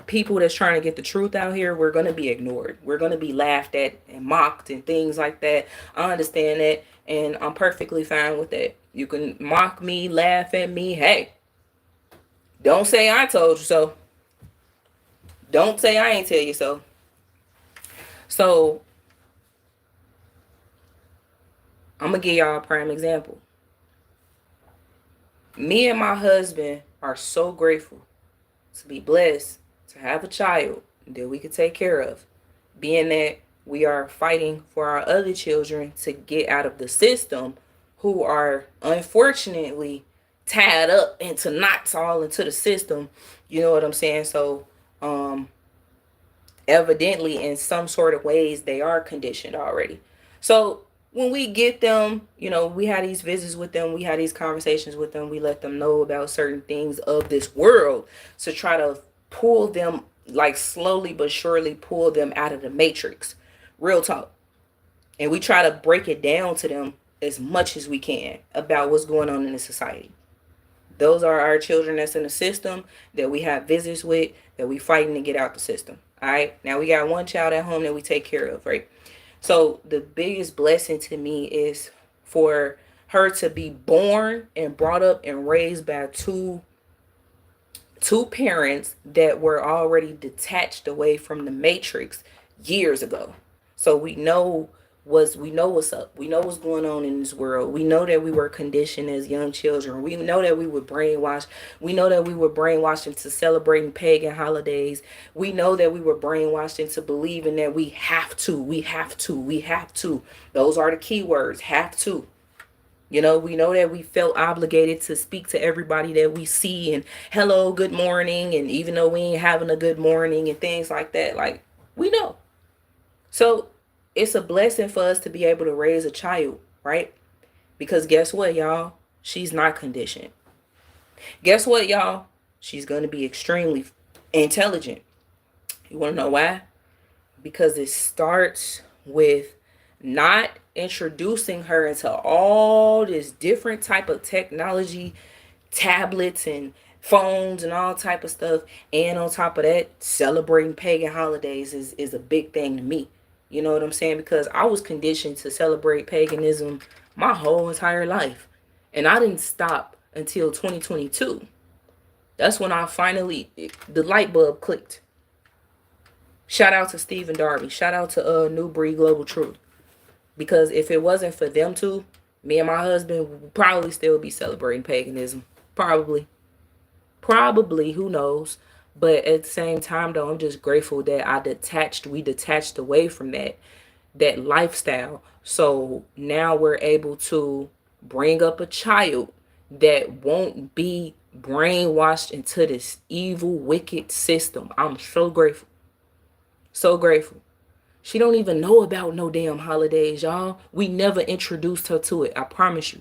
people that's trying to get the truth out here, we're going to be ignored. We're going to be laughed at and mocked and things like that. I understand that, and I'm perfectly fine with that. You can mock me, laugh at me. Hey, don't say I told you so. Don't say I ain't tell you so. So I'm going to give y'all a prime example. Me and my husband are so grateful to be blessed to have a child that we could take care of, being that we are fighting for our other children to get out of the system, who are unfortunately tied up into knots all into the system. You know what I'm saying? So evidently in some sort of ways they are conditioned already. So when we get them, we had these visits with them, we had these conversations with them, we let them know about certain things of this world to try to pull them, like slowly but surely pull them out of the matrix. Real talk. And we try to break it down to them as much as we can about what's going on in the society. Those are our children that's in the system that we have visits with, that we fighting to get out the system. All right. Now we got one child at home that we take care of, right? So the biggest blessing to me is for her to be born and brought up and raised by two parents that were already detached away from the matrix years ago. So we know what's up. We know what's going on in this world. We know that we were conditioned as young children. We know that we were brainwashed. We know that we were brainwashed into celebrating pagan holidays. We know that we were brainwashed into believing that we have to, we have to, we have to. Those are the key words, have to. We know that we felt obligated to speak to everybody that we see and hello, good morning. And even though we ain't having a good morning and things like that, like, we know. So it's a blessing for us to be able to raise a child, right? Because guess what, y'all? She's not conditioned. Guess what, y'all? She's going to be extremely intelligent. You want to know why? Because it starts with not introducing her into all this different type of technology, tablets and phones and all type of stuff. And on top of that, celebrating pagan holidays is a big thing to me. You know what I'm saying? Because I was conditioned to celebrate paganism my whole entire life. And I didn't stop until 2022. That's when the light bulb clicked. Shout out to Stephen Darby. Shout out to New Breed Global Truth. Because if it wasn't for them two, me and my husband would probably still be celebrating paganism. Probably, who knows? But at the same time, though, I'm just grateful that we detached away from that. that lifestyle. So now we're able to bring up a child that won't be brainwashed into this evil, wicked system. I'm so grateful. So grateful. She don't even know about no damn holidays, y'all. We never introduced her to it. I promise you.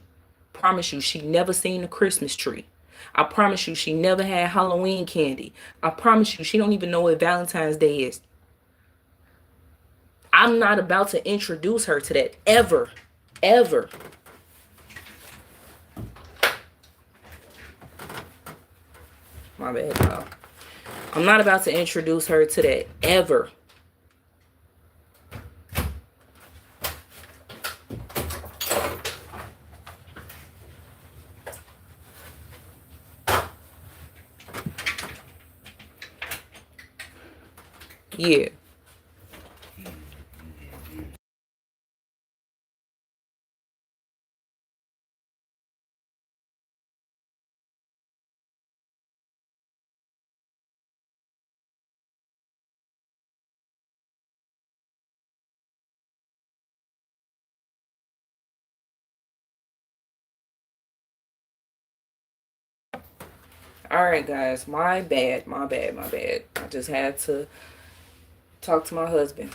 Promise you, she never seen a Christmas tree. I promise you, she never had Halloween candy. I promise you, she don't even know what Valentine's Day is. I'm not about to introduce her to that ever. Ever. My bad, y'all. I'm not about to introduce her to that ever. Yeah. All right, guys. My bad. My bad. My bad. I just had to talk to my husband.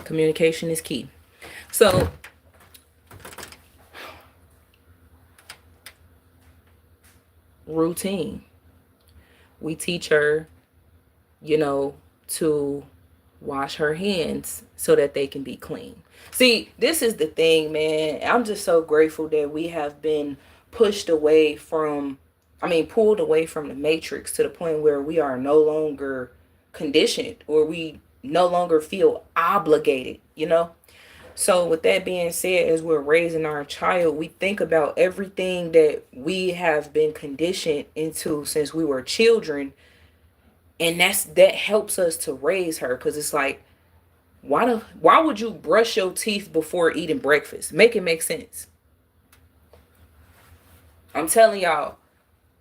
Communication is key. So, routine. We teach her, you know, to wash her hands so that they can be clean. See, this is the thing, man. I'm just so grateful that we have been pushed away from, pulled away from the matrix to the point where we are no longer conditioned or we no longer feel obligated, you know? So, with that being said, as we're raising our child, we think about everything that we have been conditioned into since we were children, and that helps us to raise her. Because it's like, why would you brush your teeth before eating breakfast? Make it make sense. I'm telling y'all,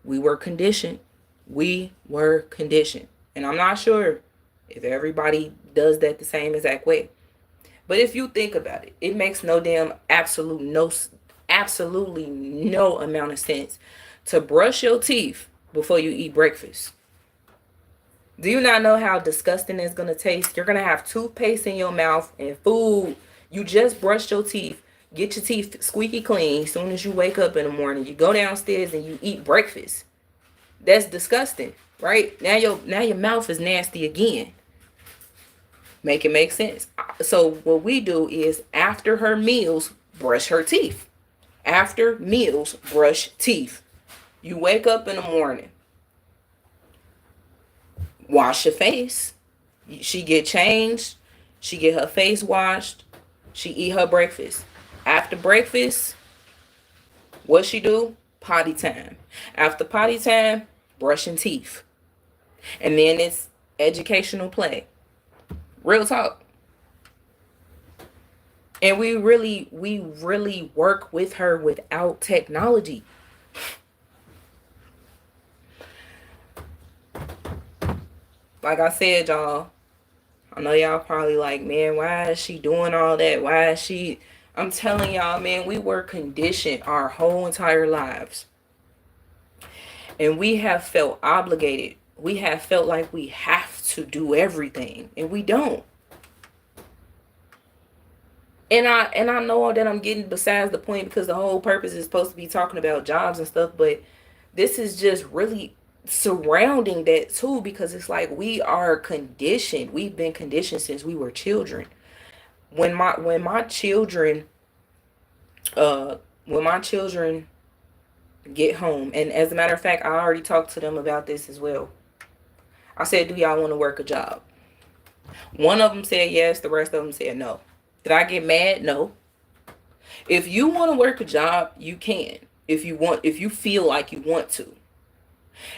we were conditioned. We were conditioned, and I'm not sure if everybody does that the same exact way. But if you think about it, it makes no damn absolutely no amount of sense to brush your teeth before you eat breakfast. Do you not know how disgusting it's gonna taste? You're gonna have toothpaste in your mouth and food. You just brushed your teeth. Get your teeth squeaky clean as soon as you wake up in the morning. You go downstairs and you eat breakfast. That's disgusting, right? Now your mouth is nasty again. Make it make sense. So what we do is after her meals, brush her teeth. After meals, brush teeth. You wake up in the morning, wash your face. She get changed. She get her face washed. She eat her breakfast. After breakfast, what she do? Potty time. After potty time, brushing teeth. And then it's educational play. Real talk. And we really work with her without technology. Like I said, y'all, I know y'all probably like, man, why is she doing all that? Why is she? I'm telling y'all, man, we were conditioned our whole entire lives. And we have felt obligated. We have felt like we have to do everything. And we don't. And I know that I'm getting besides the point because the whole purpose is supposed to be talking about jobs and stuff, but this is just really surrounding that too because it's like we are conditioned. We've been conditioned since we were children. When my children uh when my children get home, and as a matter of fact, I already talked to them about this as well. I said, "Do y'all want to work a job?" One of them said yes, the rest of them said no. Did I get mad? No. If you want to work a job, you can. If you feel like you want to.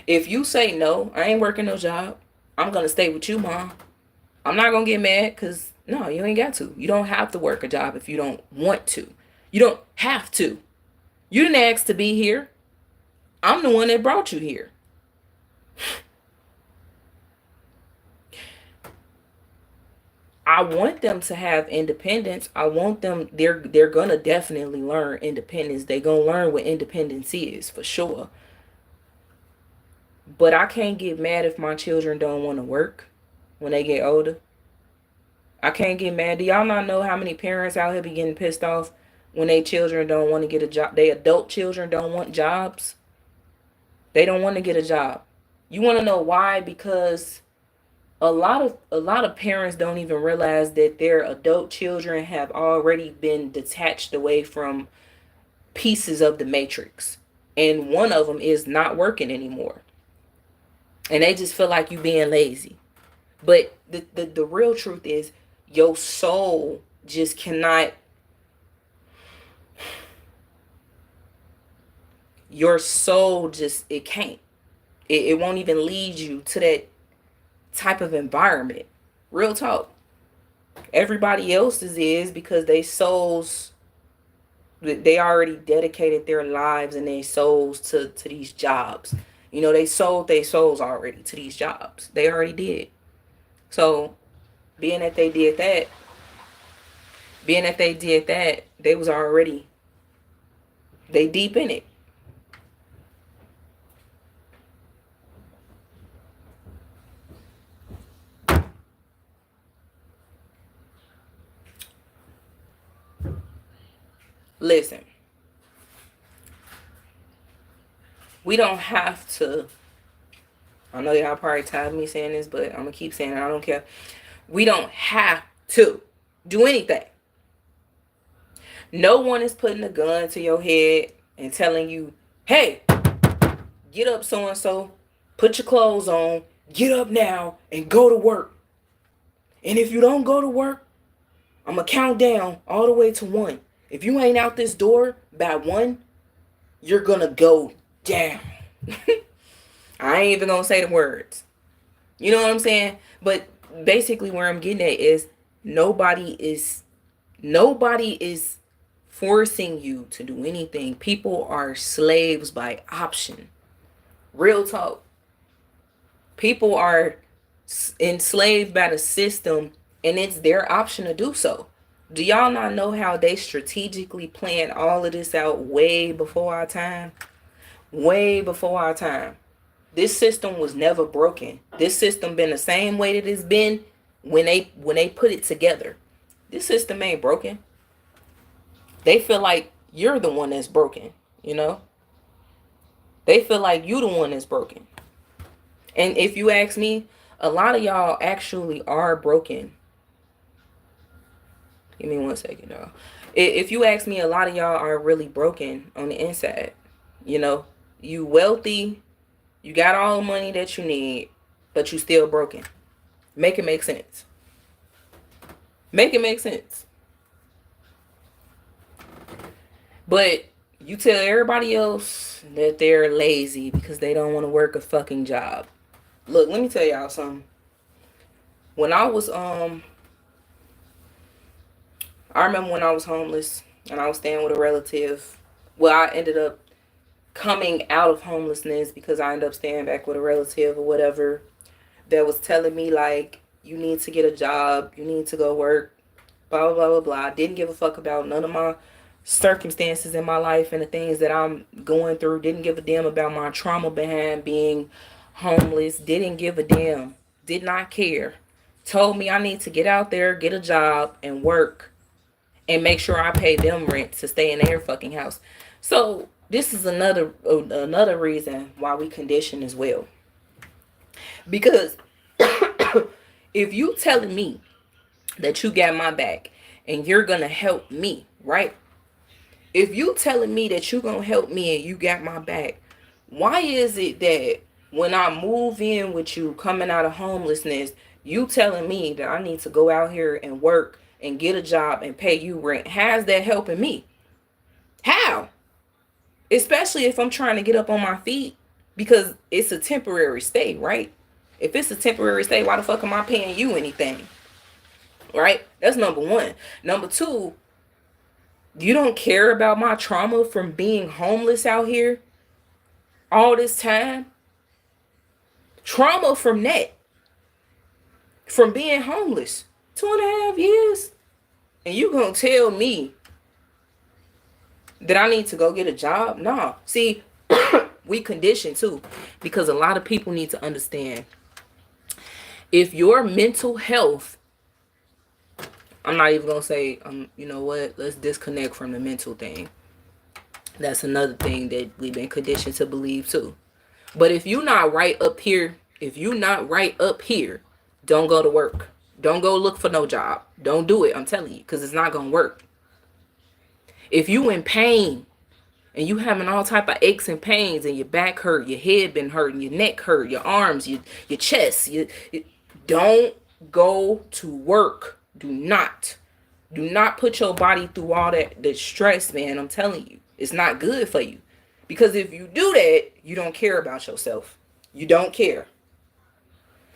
If you say no, I ain't working no job. I'm gonna stay with you, mom. I'm not gonna get mad because no, you ain't got to. You don't have to work a job if you don't want to. You don't have to. You didn't ask to be here. I'm the one that brought you here. I want them to have independence. I want them, they're gonna definitely learn independence. They gonna learn what independence is for sure. But I can't get mad if my children don't want to work when they get older. I can't get mad. Do y'all not know how many parents out here be getting pissed off when they children don't want to get a job? They adult children don't want jobs. They don't want to get a job. You want to know why? Because a lot of parents don't even realize that their adult children have already been detached away from pieces of the matrix, and one of them is not working anymore, and they just feel like you being lazy. But the real truth is your soul just cannot, your soul just, it can't, it won't even lead you to that type of environment. Real talk. Everybody else's is because they souls, they already dedicated their lives and their souls to these jobs. You know, they sold their souls already to these jobs. They already did. So being that they did that, they was already, they deep in it. Listen, we don't have to, I know y'all probably tired of me saying this, but I'm gonna keep saying it. I don't care. We don't have to do anything. No one is putting a gun to your head and telling you, hey, get up so and so, put your clothes on, get up now and go to work. And if you don't go to work, I'm gonna count down all the way to 1. If you ain't out this door by 1, you're gonna go down. I ain't even gonna say the words. You know what I'm saying? But basically where I'm getting at is nobody is forcing you to do anything. People are slaves by option. Real talk. People are enslaved by the system, and it's their option to do so. Do y'all not know how they strategically planned all of this out way before our time? Way before our time. This system was never broken. This system been the same way that it's been when they put it together. This system ain't broken. They feel like you're the one that's broken, you know? They feel like you the one that's broken. And if you ask me, a lot of y'all actually are broken. Give me 1 second, y'all. If you ask me, a lot of y'all are really broken on the inside. You know, you wealthy, you got all the money that you need, but you still broken. Make it make sense. Make it make sense. But you tell everybody else that they're lazy because they don't want to work a fucking job. Look, let me tell y'all something. When I was I remember when I was homeless and I was staying with a relative. Well, I ended up coming out of homelessness because I ended up staying back with a relative or whatever that was telling me like, you need to get a job, you need to go work, blah blah blah blah blah. I didn't give a fuck about none of my circumstances in my life and the things that I'm going through. Didn't give a damn about my trauma behind being homeless. Didn't give a damn. Did not care. Told me I need to get out there, get a job, and work, and make sure I pay them rent to stay in their fucking house. So this is another reason why we condition as well. Because if you telling me that you got my back and you're gonna help me, right? If you telling me that you're gonna help me and you got my back, why is it that when I move in with you coming out of homelessness, you telling me that I need to go out here and work and get a job and pay you rent? How's that helping me? How? Especially if I'm trying to get up on my feet, because it's a temporary stay, right? If it's a temporary stay, why the fuck am I paying you anything? Right? That's number one. Number two, you don't care about my trauma from being homeless out here all this time. Trauma from that, from being homeless 2.5 years. And you gonna tell me that I need to go get a job? No. See, we conditioned too. Because a lot of people need to understand, if your mental health, I'm not even gonna say, you know what, let's disconnect from the mental thing. That's another thing that we've been conditioned to believe too. But if you're not right up here, don't go to work. Don't go look for no job. Don't do it. I'm telling you, because it's not gonna work. If you in pain and you having all type of aches and pains, and your back hurt, your head been hurting, your neck hurt, your arms, your chest, don't go to work. Do not put your body through all that stress, man. I'm telling you, it's not good for you. Because if you do that, you don't care about yourself. You don't care.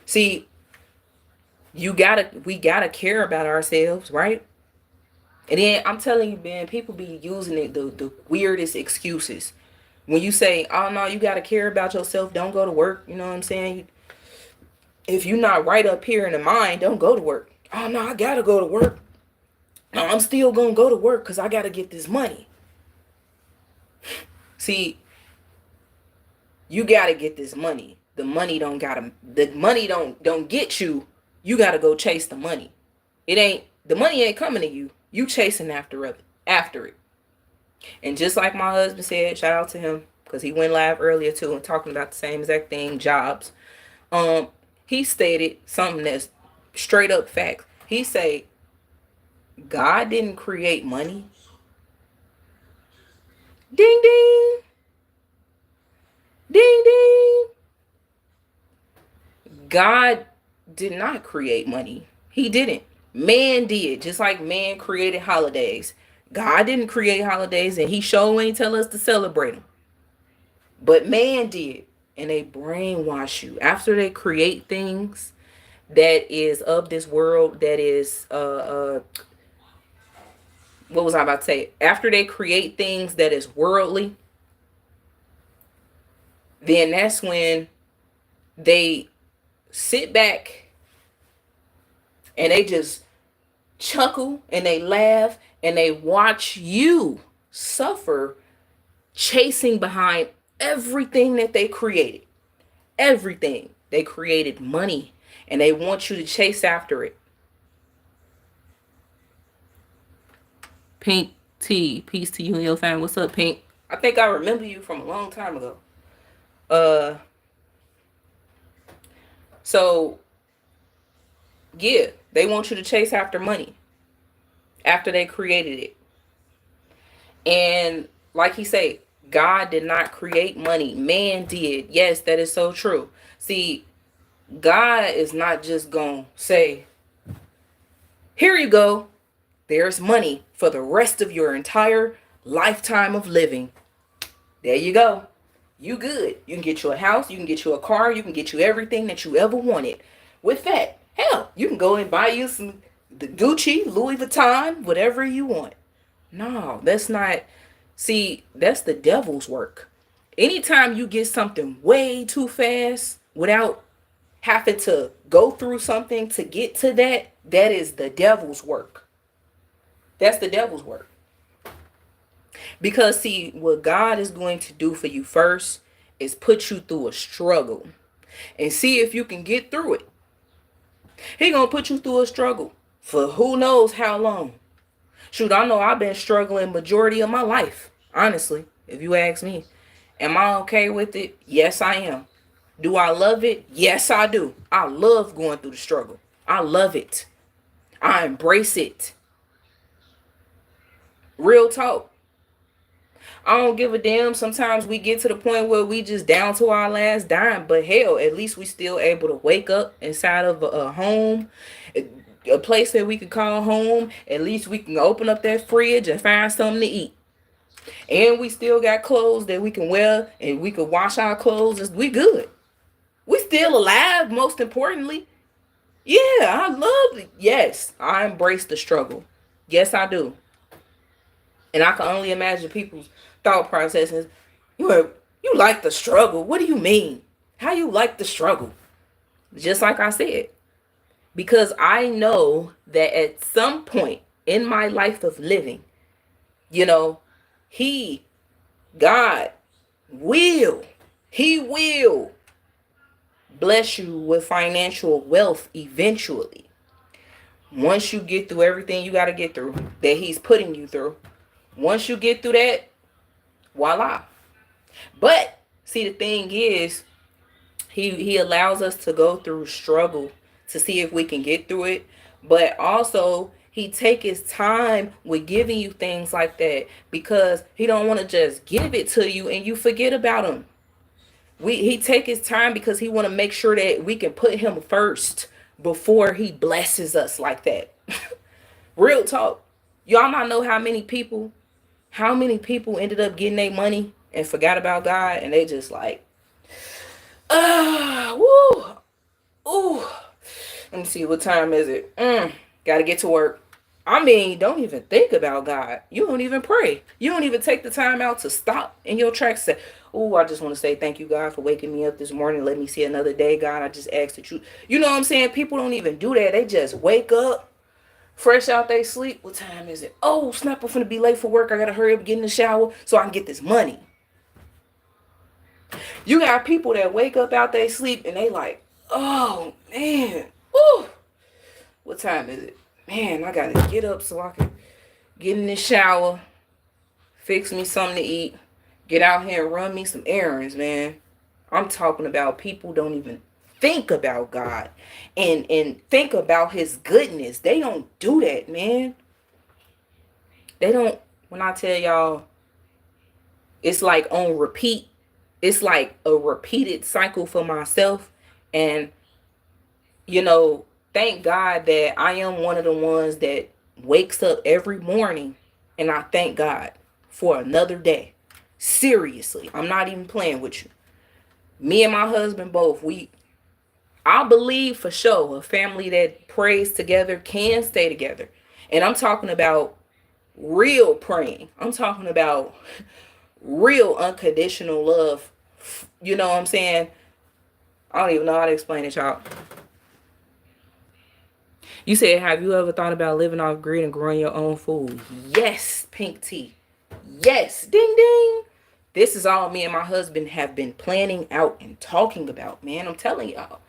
See, we gotta care about ourselves, right? And then I'm telling you, man, people be using it the weirdest excuses. When you say, oh no, you gotta care about yourself, don't go to work. You know what I'm saying? If you're not right up here in the mind, don't go to work. Oh no, I gotta go to work. No, I'm still gonna go to work because I gotta get this money. See, you gotta get this money. The money don't get you. You gotta go chase the money. The money ain't coming to you. You chasing after it. And just like my husband said, shout out to him, because he went live earlier too and talking about the same exact thing, jobs. He stated something that's straight up fact. He said, God didn't create money. Ding ding. Ding ding. God did not create money. He didn't. Man did. Just like man created holidays. God didn't create holidays, and he sure ain't tell us to celebrate them. But man did. And they brainwash you. After they create things that is of this world, that is what was I about to say? After they create things that is worldly, then that's when they sit back and they just chuckle and they laugh and they watch you suffer chasing behind everything that they created. Everything. They created money and they want you to chase after it. Pink T, peace to you and your family. What's up, Pink? I think I remember you from a long time ago. So yeah, they want you to chase after money after they created it. And like he said, God did not create money. Man did. Yes, that is so true. See, God is not just gonna say, here you go. There's money for the rest of your entire lifetime of living. There you go. You good. You can get you a house. You can get you a car. You can get you everything that you ever wanted. With that, hell, you can go and buy you some the Gucci, Louis Vuitton, whatever you want. No, that's not. See, that's the devil's work. Anytime you get something way too fast without having to go through something to get to that, that is the devil's work. That's the devil's work. Because see, what God is going to do for you first is put you through a struggle and see if you can get through it. He gonna put you through a struggle for who knows how long. Shoot, I know I've been struggling majority of my life. Honestly, if you ask me, am I okay with it? Yes, I am. Do I love it? Yes, I do. I love going through the struggle. I love it. I embrace it. Real talk. I don't give a damn. Sometimes we get to the point where we just down to our last dime. But hell, at least we still able to wake up inside of a home, a place that we could call home. At least we can open up that fridge and find something to eat. And we still got clothes that we can wear, and we can wash our clothes. We good. We still alive, most importantly. Yeah, I love it. Yes, I embrace the struggle. Yes, I do. And I can only imagine people's thought processes. You like the struggle? What do you mean? How you like the struggle? Just like I said, Because I know that at some point in my life of living, you know, he, God, will, he will bless you with financial wealth eventually. Once you get through everything you got to get through that he's putting you through, once you get through that, voila. But see, the thing is, he allows us to go through struggle to see if we can get through it. But also he take his time with giving you things like that because he don't want to just give it to you and you forget about him. He take his time because he want to make sure that we can put him first before he blesses us like that. Real talk. Y'all not know how many people ended up getting their money and forgot about God, and they just like, woo, ooh. Let me see, what time is it? Gotta get to work. I mean, don't even think about God. You don't even pray. You don't even take the time out to stop in your tracks and say, oh, I just want to say thank you, God, for waking me up this morning. Let me see another day, God. I just ask that you know what I'm saying? People don't even do that. They just wake up, fresh out they sleep. What time is it? Oh, snap, I'm finna be late for work. I gotta hurry up and get in the shower so I can get this money. You got people that wake up out they sleep and they like, oh, man. Ooh, what time is it? Man, I gotta get up so I can get in the shower, fix me something to eat, get out here and run me some errands, man. I'm talking about people don't even think about God and think about his goodness. They don't do that, man. They don't. When I tell y'all, it's like on repeat. It's like a repeated cycle for myself. And, you know, thank God that I am one of the ones that wakes up every morning and I thank God for another day. Seriously, I'm not even playing with you. Me and my husband both, I believe for sure a family that prays together can stay together. And I'm talking about real praying. I'm talking about real unconditional love. You know what I'm saying? I don't even know how to explain it, y'all. You said, have you ever thought about living off grid and growing your own food? Yes, Pink Tea. Yes, ding ding. This is all me and my husband have been planning out and talking about, man. I'm telling y'all.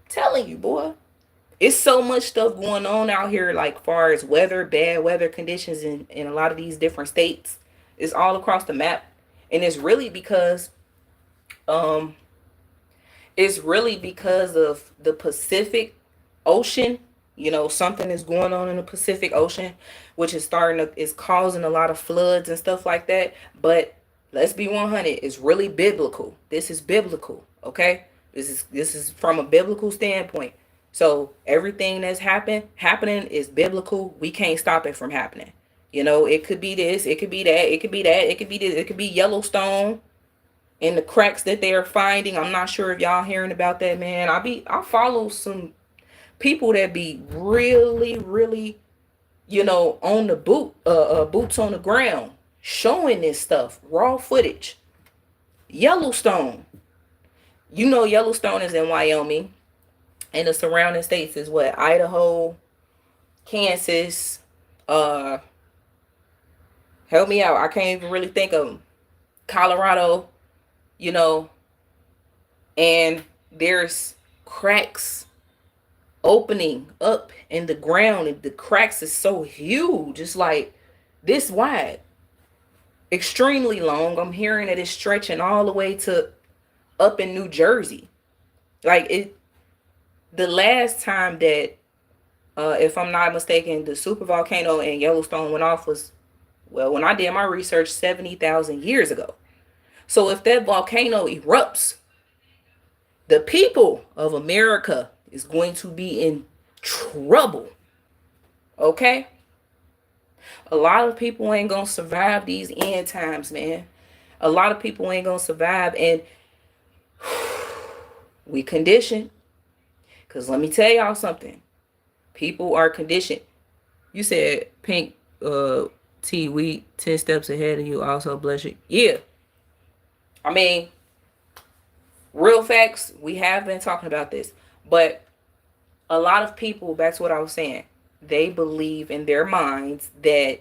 Telling you, boy. It's so much stuff going on out here, like far as weather, bad weather conditions in a lot of these different states. It's all across the map. And um it's really because of the Pacific Ocean. You know, something is going on in the Pacific Ocean, which is causing a lot of floods and stuff like that. But let's be 100, it's really biblical. This is biblical, okay? This is from a biblical standpoint. So everything that's happening is biblical. We can't stop it from happening. You know, it could be this, it could be that, it could be that, it could be this, it could be Yellowstone and the cracks that they are finding. I'm not sure if y'all hearing about that, man. I follow some people that be really, really, on the boots on the ground, showing this stuff, raw footage. Yellowstone. You know Yellowstone is in Wyoming, and the surrounding states is what? Idaho, Kansas, uh, help me out. I can't even really think of them. Colorado, you know, and there's cracks opening up in the ground, and the cracks is so huge. It's like this wide, extremely long. I'm hearing that it's stretching all the way to up in New Jersey. Like it, the last time that, if I'm not mistaken, the super volcano in Yellowstone went off was, well, when I did my research, 70,000 years ago. So if that volcano erupts, the people of America is going to be in trouble. Okay? A lot of people ain't gonna survive these end times, man. A lot of people ain't gonna survive, and we conditioned. Because let me tell y'all something. People are conditioned. You said, Pink T, we 10 steps ahead of you, also bless you. Yeah. I mean, real facts, we have been talking about this. But A lot of people, back to what I was saying, they believe in their minds that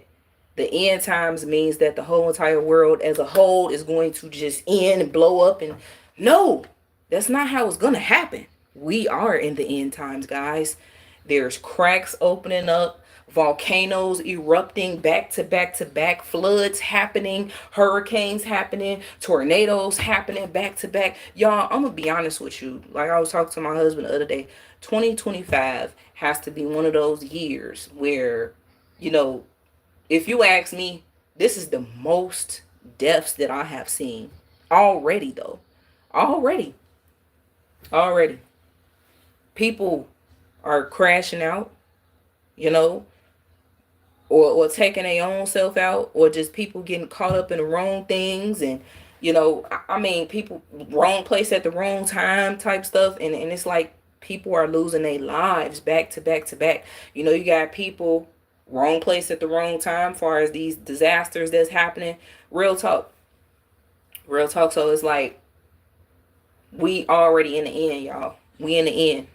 the end times means that the whole entire world as a whole is going to just end and blow up. And no, that's not how it's going to happen. We are in the end times, guys. There's cracks opening up, volcanoes erupting back to back to back, floods happening, hurricanes happening, tornadoes happening back to back. Y'all, I'm going to be honest with you. Like I was talking to my husband the other day, 2025 has to be one of those years where, you know, if you ask me, this is the most deaths that I have seen already, though. Already. Already. People are crashing out, you know, or taking their own self out, or just people getting caught up in the wrong things. And, you know, I mean, people, wrong place at the wrong time type stuff. And it's like people are losing their lives back to back to back. You know, you got people wrong place at the wrong time, far as these disasters that's happening. Real talk. Real talk. So it's like we already in the end, y'all. We in the end.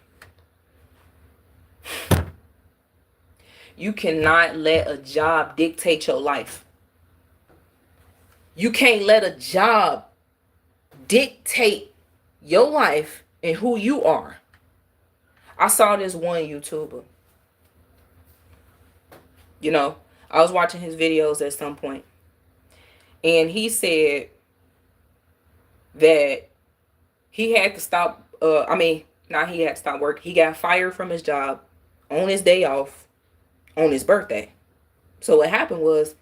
You cannot let a job dictate your life. You can't let a job dictate your life and who you are. I saw this one YouTuber. You know, I was watching his videos at some point, and he said that he had to stop. Not he had to stop work. He got fired from his job on his day off on his birthday. So what happened was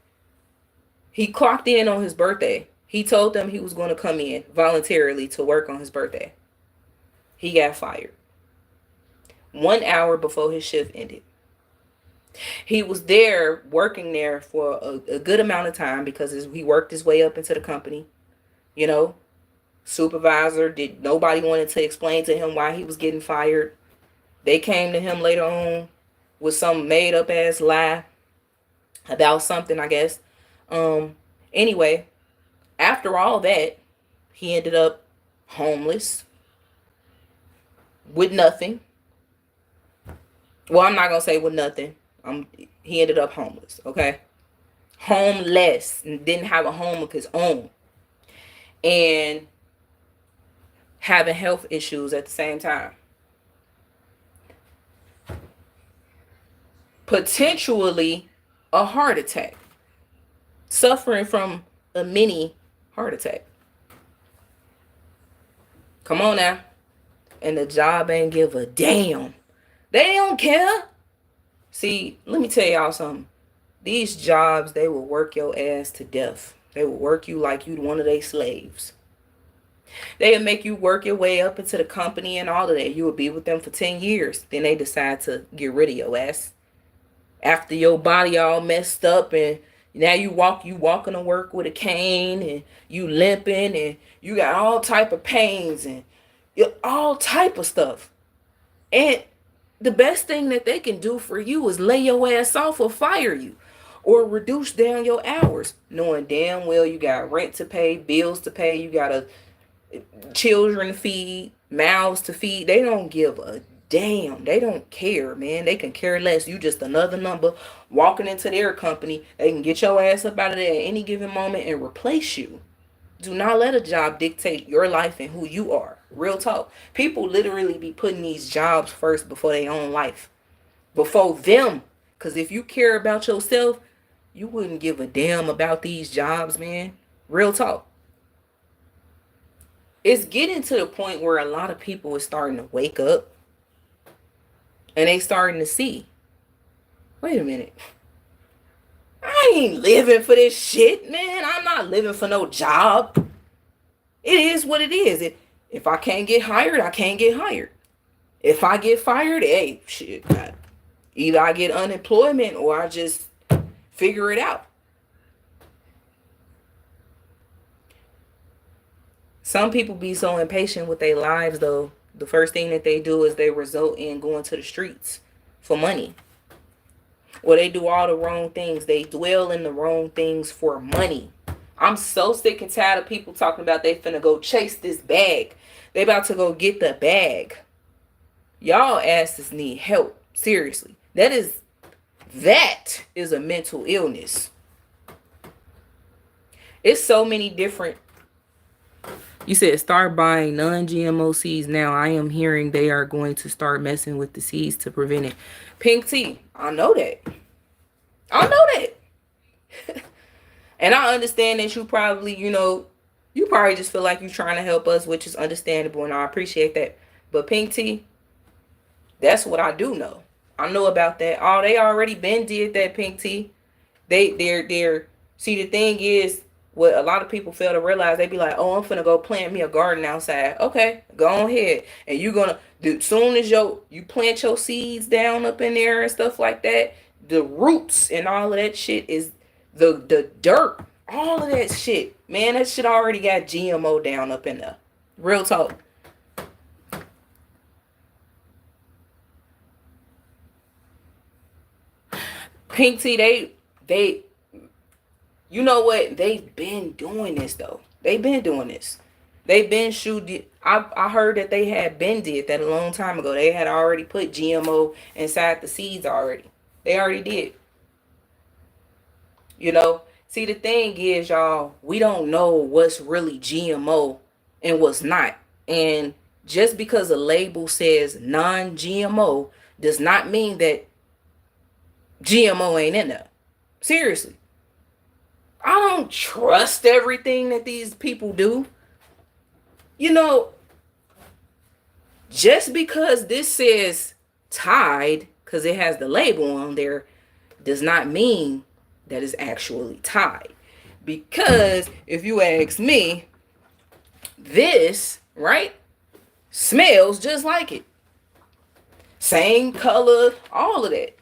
he clocked in on his birthday. He told them he was going to come in voluntarily to work on his birthday. He got fired 1 hour before his shift ended. He was there working there for a good amount of time because he worked his way up into the company. You know, supervisor did nobody wanted to explain to him why he was getting fired. They came to him later on with some made up ass lie about something, I guess. Anyway, after all that, he ended up homeless with nothing. Well, I'm not gonna say with nothing. He ended up homeless, okay? Homeless, and didn't have a home of his own. And having health issues at the same time. Potentially a heart attack. Suffering from a mini heart attack. Come on now. And the job ain't give a damn. They don't care. See, let me tell y'all something. These jobs, they will work your ass to death. They will work you like you one of their slaves. They'll make you work your way up into the company and all of that. You will be with them for 10 years. Then they decide to get rid of your ass. After your body all messed up and now you walking to work with a cane and you limping and you got all type of pains and all type of stuff. And the best thing that they can do for you is lay your ass off or fire you or reduce down your hours, knowing damn well you got rent to pay, bills to pay, you got children to feed, mouths to feed. They don't give a damn. They don't care, man. They can care less. You just another number walking into their company. They can get your ass up out of there at any given moment and replace you. Do not let a job dictate your life and who you are. Real talk. People literally be putting these jobs first before their own life. Before them. Because if you care about yourself, you wouldn't give a damn about these jobs, man. Real talk. It's getting to the point where a lot of people are starting to wake up. And they starting to see. Wait a minute. I ain't living for this shit, man. I'm not living for no job. It is what it is. If I can't get hired, I can't get hired. If I get fired, hey, shit. Either I get unemployment or I just figure it out. Some people be so impatient with their lives, though. The first thing that they do is they result in going to the streets for money. Or they do all the wrong things. They dwell in the wrong things for money. I'm so sick and tired of people talking about they finna go chase this bag. They about to go get the bag. Y'all asses need help. Seriously. That is a mental illness. It's so many different. You said start buying non-GMO seeds now. I am hearing they are going to start messing with the seeds to prevent it. Pink tea, I know that. I know that. And I understand that you probably, you probably just feel like you're trying to help us, which is understandable, and I appreciate that. But pink tea, that's what I do know. I know about that. Oh, they already been did that, pink tea. They're see, the thing is, what a lot of people fail to realize, they be like, oh, I'm finna go plant me a garden outside. Okay, go ahead. And you gonna do, soon as you plant your seeds down up in there and stuff like that, the roots and all of that shit is the dirt, all of that shit. Man, that shit already got GMO down up in there. Real talk. Pink tea, they you know what? They've been doing this though. They've been doing this. They've been shooting. I heard that they had been did that a long time ago. They had already put GMO inside the seeds already. They already did. See, the thing is, y'all, we don't know what's really GMO and what's not. And just because a label says non-GMO does not mean that GMO ain't in there. Seriously. I don't trust everything that these people do. Just because this says Tide, because it has the label on there, does not mean that it's actually Tide. Because if you ask me, this, right, smells just like it. Same color, all of that.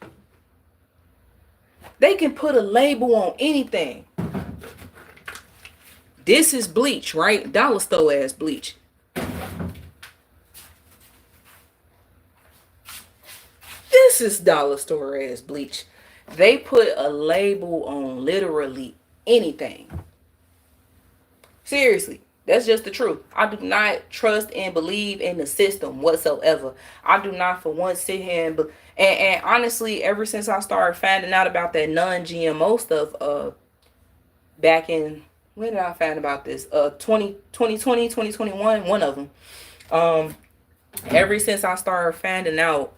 They can put a label on anything. This is bleach, right? Dollar store ass bleach. This is dollar store ass bleach. They put a label on literally anything. Seriously, that's just the truth. I do not trust and believe in the system whatsoever. I do not for once sit here and honestly, ever since I started finding out about that non-GMO stuff, back in, when did I find about this? 2020, 2021, one of them. Ever since I started finding out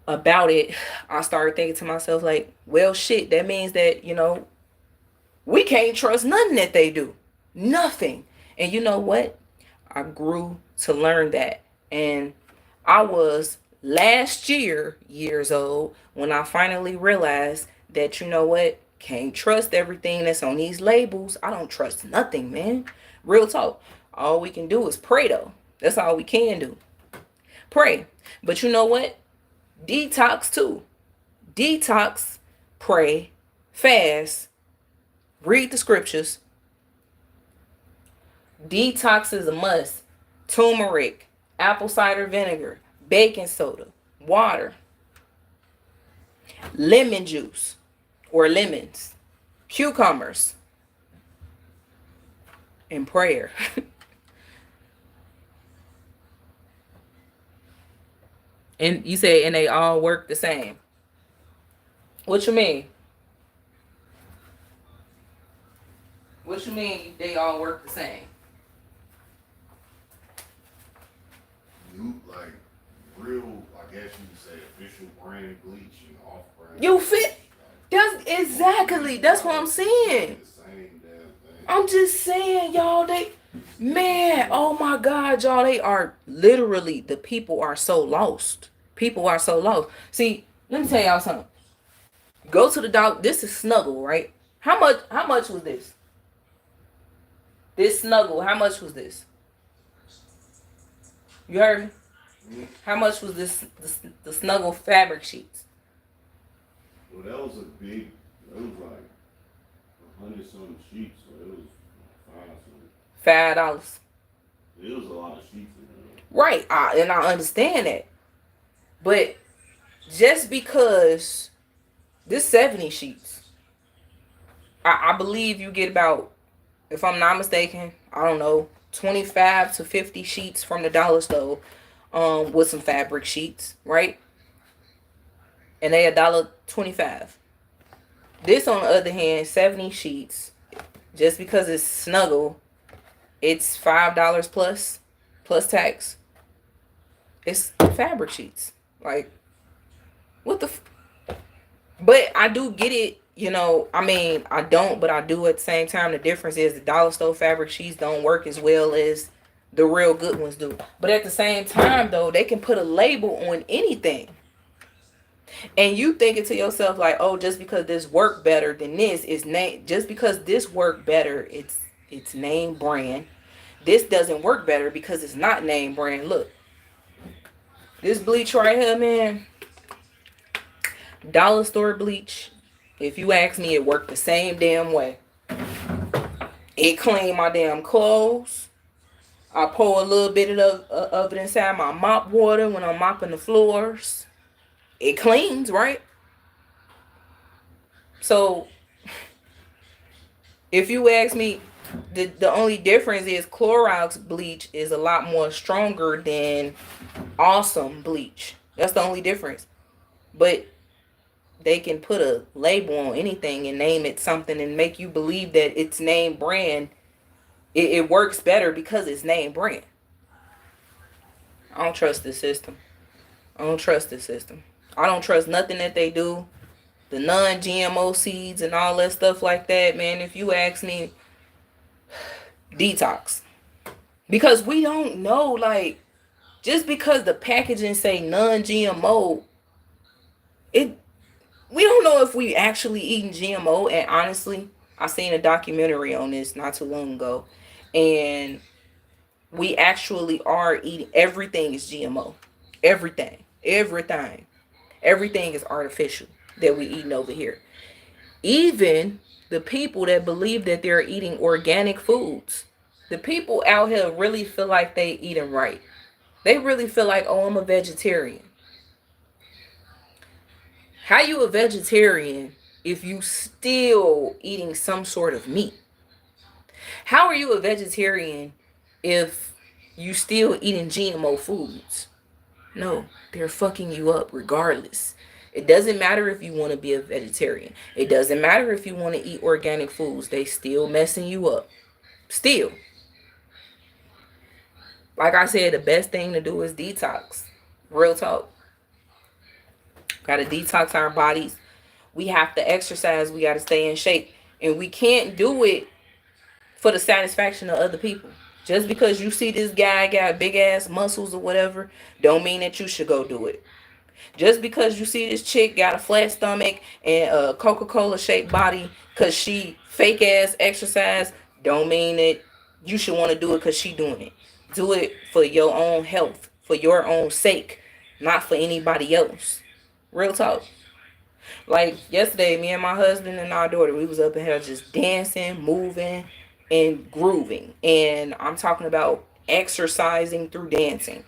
about it, I started thinking to myself, like, well, shit, that means that, we can't trust nothing that they do. Nothing. And you know what? I grew to learn that. And I was last years old when I finally realized that, you know what? Can't trust everything that's on these labels. I don't trust nothing, man. Real talk. All we can do is pray, though. That's all we can do. Pray. But you know what? Detox, too. Detox, pray, fast, read the scriptures. Detox is a must. Turmeric, apple cider vinegar, baking soda, water, lemon juice or lemons, cucumbers, and prayer. And you say, and they all work the same. What you mean? What you mean they all work the same? You like real, I guess you could say, official brand bleach and off brand. You fit. That's exactly. That's what I'm saying. I'm just saying, y'all. Man, oh my God, y'all. They are literally, the people are so lost. People are so lost. See, let me tell y'all something. Go to the dog. This is Snuggle, right? How much was this? This Snuggle, how much was this? You heard me? How much was this, the Snuggle fabric sheets? Well, that was a big, it was like 100 something sheets, so it was $5. It was a lot of sheets in there. Right, and I understand that. But just because this 70 sheets, I believe you get about, if I'm not mistaken, I don't know, 25 to 50 sheets from the dollar store. with some fabric sheets, right? And they $1.25. This, on the other hand, 70 sheets. Just because it's snuggle, it's $5 plus tax. It's fabric sheets. Like, what the? But I do get it. You know, I mean, I don't, but I do at the same time. The difference is the dollar store fabric sheets don't work as well as the real good ones do. But at the same time, though, they can put a label on anything. And you thinking to yourself like, oh, just because this work better than this is name. Just because this work better, it's name brand. This doesn't work better because it's not name brand. Look, this bleach right here, man. Dollar store bleach. If you ask me, it worked the same damn way. It cleaned my damn clothes. I pour a little bit of it inside my mop water when I'm mopping the floors. It cleans, right? So if you ask me, the only difference is Clorox bleach is a lot more stronger than Awesome bleach. That's the only difference. But they can put a label on anything and name it something and make you believe that it's name brand. It works better because it's name brand. I don't trust this system. I don't trust this system. I don't trust nothing that they do. The non-GMO seeds and all that stuff like that, man. If you ask me, detox. Because we don't know, like, just because the packaging say non-GMO, we don't know if we actually eating GMO. And honestly, I seen a documentary on this not too long ago, and we actually are eating, everything is GMO. Everything is artificial that we eating over here. Even the people that believe that they're eating organic foods, the people out here really feel like they eating right. They really feel like, oh, I'm a vegetarian. How you a vegetarian if you still eating some sort of meat? How are you a vegetarian if you still eating GMO foods? No, they're fucking you up regardless. It doesn't matter if you want to be a vegetarian. It doesn't matter if you want to eat organic foods. They still messing you up. Still. Like I said, the best thing to do is detox. Real talk. Got to detox our bodies. We have to exercise. We got to stay in shape. And we can't do it for the satisfaction of other people. Just because you see this guy got big ass muscles or whatever, don't mean that you should go do it. Just because you see this chick got a flat stomach and a Coca-Cola shaped body because she fake ass exercise, don't mean that you should want to do it because she doing it. Do it for your own health, for your own sake, not for anybody else. Real talk. Like yesterday, me and my husband and our daughter, we was up in here just dancing, moving, and grooving. And I'm talking about exercising through dancing.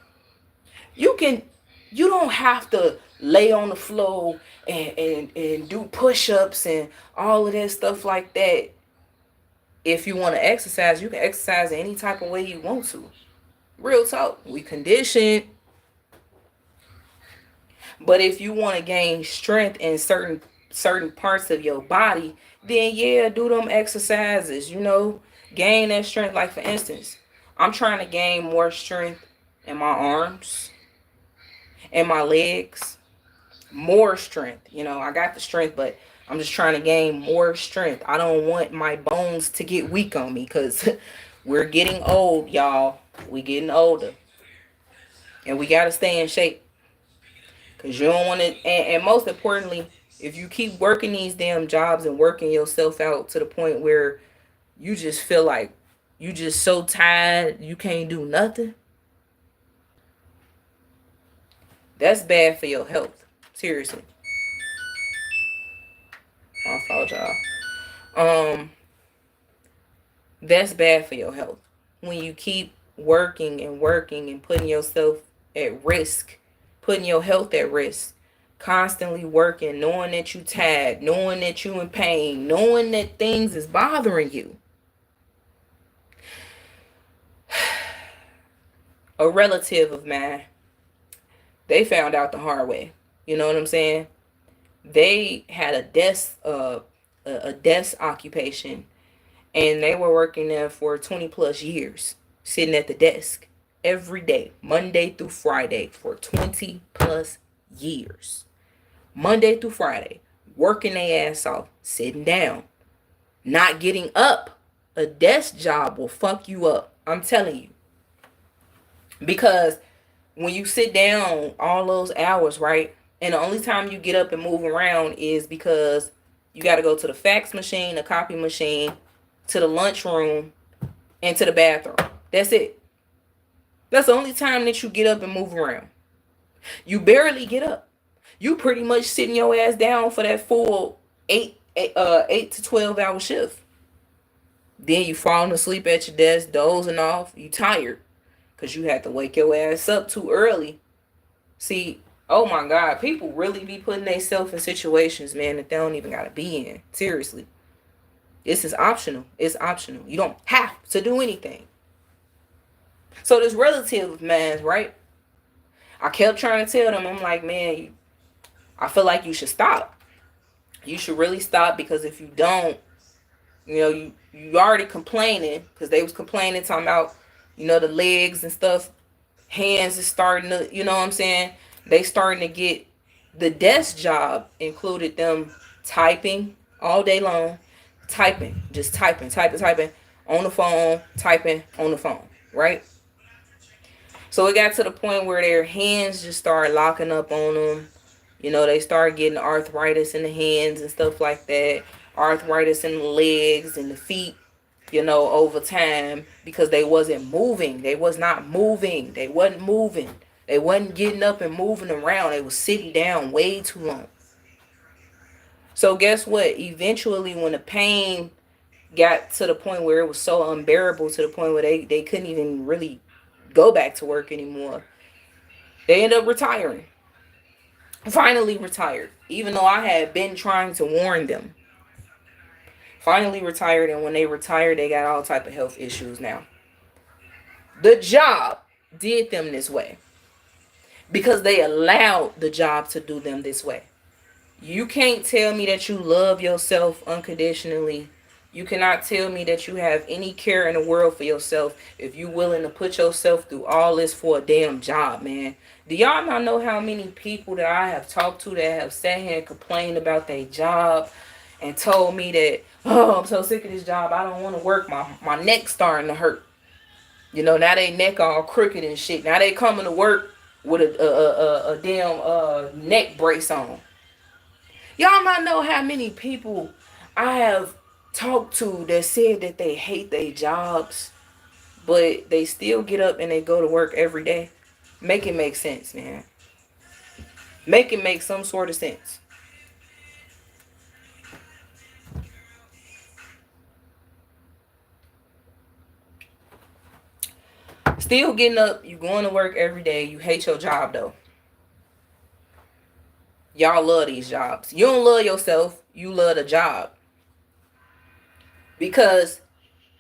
You can, you don't have to lay on the floor and do push-ups and all of that stuff like that. If you want to exercise, you can exercise any type of way you want to. Real talk. We conditioned. But if you want to gain strength in certain parts of your body, then yeah, do them exercises, gain that strength. Like for instance, I'm trying to gain more strength in my arms and my legs. More strength. I got the strength, but I'm just trying to gain more strength. I don't want my bones to get weak on me because we're getting old, y'all. We getting older. And we got to stay in shape. Because you don't want to, and most importantly, if you keep working these damn jobs and working yourself out to the point where you just feel like you just so tired, you can't do nothing, that's bad for your health. Seriously. My fault, y'all. That's bad for your health. When you keep working and working and putting yourself at risk, putting your health at risk, constantly working, knowing that you tired, knowing that you in pain, knowing that things is bothering you. A relative of mine, They found out the hard way. You know what I'm saying? They had a desk occupation, and they were working there for 20 plus years, sitting at the desk every day, Monday through Friday, for 20 plus years. Monday through Friday, working their ass off, sitting down, not getting up. A desk job will fuck you up. I'm telling you. Because when you sit down all those hours, right? And the only time you get up and move around is because you got to go to the fax machine, the copy machine, to the lunchroom, and to the bathroom. That's it. That's the only time that you get up and move around. You barely get up. You pretty much sitting your ass down for that full 8 to 12 hour shift. Then you falling asleep at your desk, dozing off. You tired because you had to wake your ass up too early. See, oh my God, people really be putting themselves in situations, man, that they don't even gotta be in. Seriously. This is optional. It's optional. You don't have to do anything. So this relative of mine, right? I kept trying to tell them, I'm like, man, I feel like you should stop. You should really stop, because if you don't, you already complaining, because they was complaining, talking about, the legs and stuff, hands is starting to, you know what I'm saying? They starting to get the desk job included them typing all day long, just typing on the phone, typing on the phone, right? So it got to the point where their hands just started locking up on them. They started getting arthritis in the hands and stuff like that, arthritis in the legs and the feet, over time, because they wasn't moving. They was not moving. They wasn't moving. They wasn't getting up and moving around. They was sitting down way too long. So guess what? Eventually, when the pain got to the point where it was so unbearable, to the point where they couldn't even really go back to work anymore, they ended up retiring. Finally retired, even though I had been trying to warn them. Finally retired, and when they retired, they got all type of health issues now. The job did them this way because they allowed the job to do them this way. You can't tell me that you love yourself unconditionally. You cannot tell me that you have any care in the world for yourself if you willing to put yourself through all this for a damn job, man. Do y'all not know how many people that I have talked to that have sat here and complained about their job and told me that, oh, I'm so sick of this job, I don't want to work, my neck's starting to hurt. Now they neck all crooked and shit. Now they coming to work with a damn neck brace on. Y'all not know how many people I have talked to that said that they hate their jobs, but they still get up and they go to work every day. Make it make sense, man. Make it make some sort of sense. Still getting up, you going to work every day, you hate your job though. Y'all love these jobs. You don't love yourself, you love the job. Because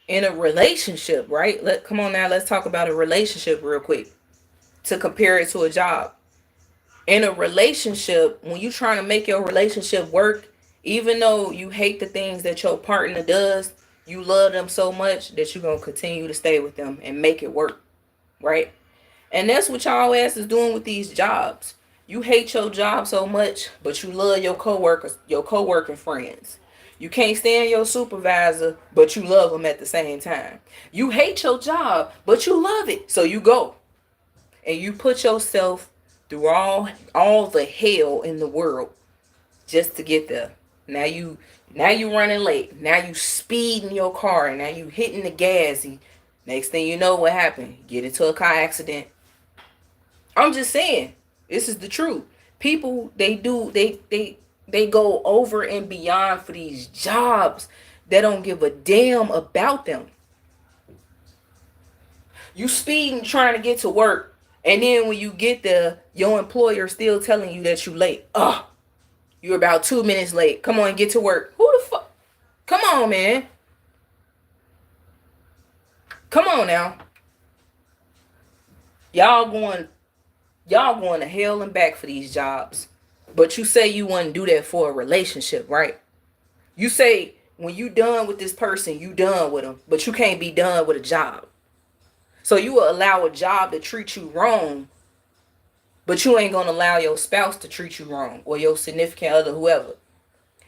in a relationship, right? Come on now, let's talk about a relationship real quick to compare it to a job. In a relationship, when you're trying to make your relationship work, even though you hate the things that your partner does, you love them so much that you're going to continue to stay with them and make it work, right? And that's what y'all ass is doing with these jobs. You hate your job so much, but you love your coworkers, your co-working friends. You can't stand your supervisor, but you love them at the same time. You hate your job, but you love it. So you go and you put yourself through all the hell in the world just to get there. Now you running late. Now you speeding your car. Now you hitting the gas. Next thing you know, what happened? Get into a car accident. I'm just saying, this is the truth. People, they go over and beyond for these jobs. They don't give a damn about them. You speeding trying to get to work, and then when you get there, your employer still telling you that you late. You're about 2 minutes late. Come on, get to work. Who the fuck? Come on, man. Come on now. Y'all going Y'all going to hell and back for these jobs. But you say you wouldn't do that for a relationship, right? You say when you done with this person, you done with them, but you can't be done with a job. So you will allow a job to treat you wrong, but you ain't gonna allow your spouse to treat you wrong or your significant other, whoever.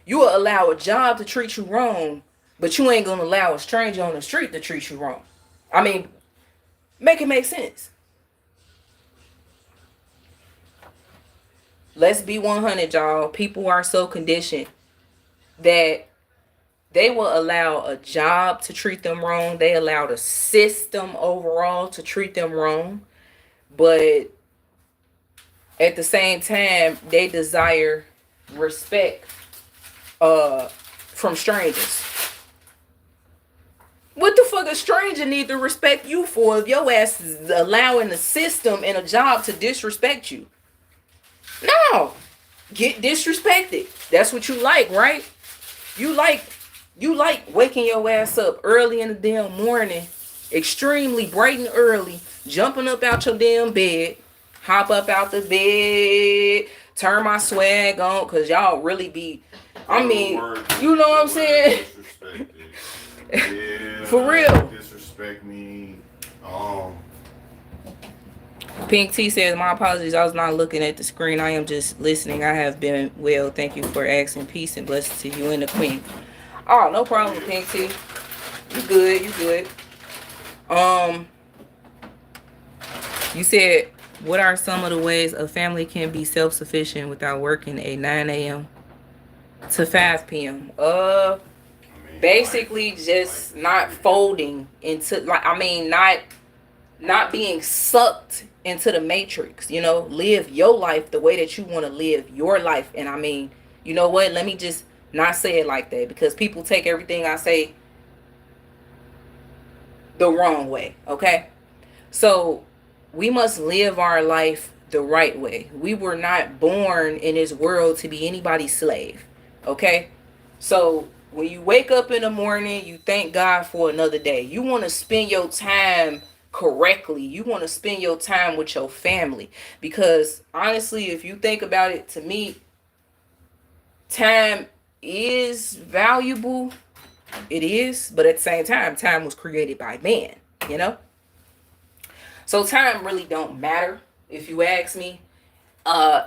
You will allow a job to treat you wrong, but you ain't gonna allow a stranger on the street to treat you wrong. I mean, make it make sense. Let's be 100, y'all. People are so conditioned that they will allow a job to treat them wrong. They allow the system overall to treat them wrong. But at the same time, they desire respect from strangers. What the fuck a stranger need to respect you for if your ass is allowing the system and a job to disrespect you? No. Get disrespected. That's what you like, right? You like waking your ass up early in the damn morning, extremely bright and early, jumping up out your damn bed, hop up out the bed, turn my swag on, cause y'all really be, I mean, you know what I'm saying? Yeah, for real. Disrespect me. Pink T says, my apologies. I was not looking at the screen. I am just listening. I have been well. Thank you for asking. Peace and blessings to you and the queen. Oh, no problem, Pink T. You good. You good. You said, what are some of the ways a family can be self-sufficient without working a 9 a.m. to 5 p.m.? Basically just not folding into, like, I mean, not being sucked into the matrix, you know. Live your life the way that you want to live your life. And I mean, you know what, let me just not say it like that, because people take everything I say the wrong way. Okay, so we must live our life the right way. We were not born in this world to be anybody's slave. Okay, so when you wake up in the morning, you thank God for another day. You want to spend your time correctly. You want to spend your time with your family. Because honestly, if you think about it, to me, time is valuable. It is. But at the same time, time was created by man, you know? So time really don't matter, if you ask me.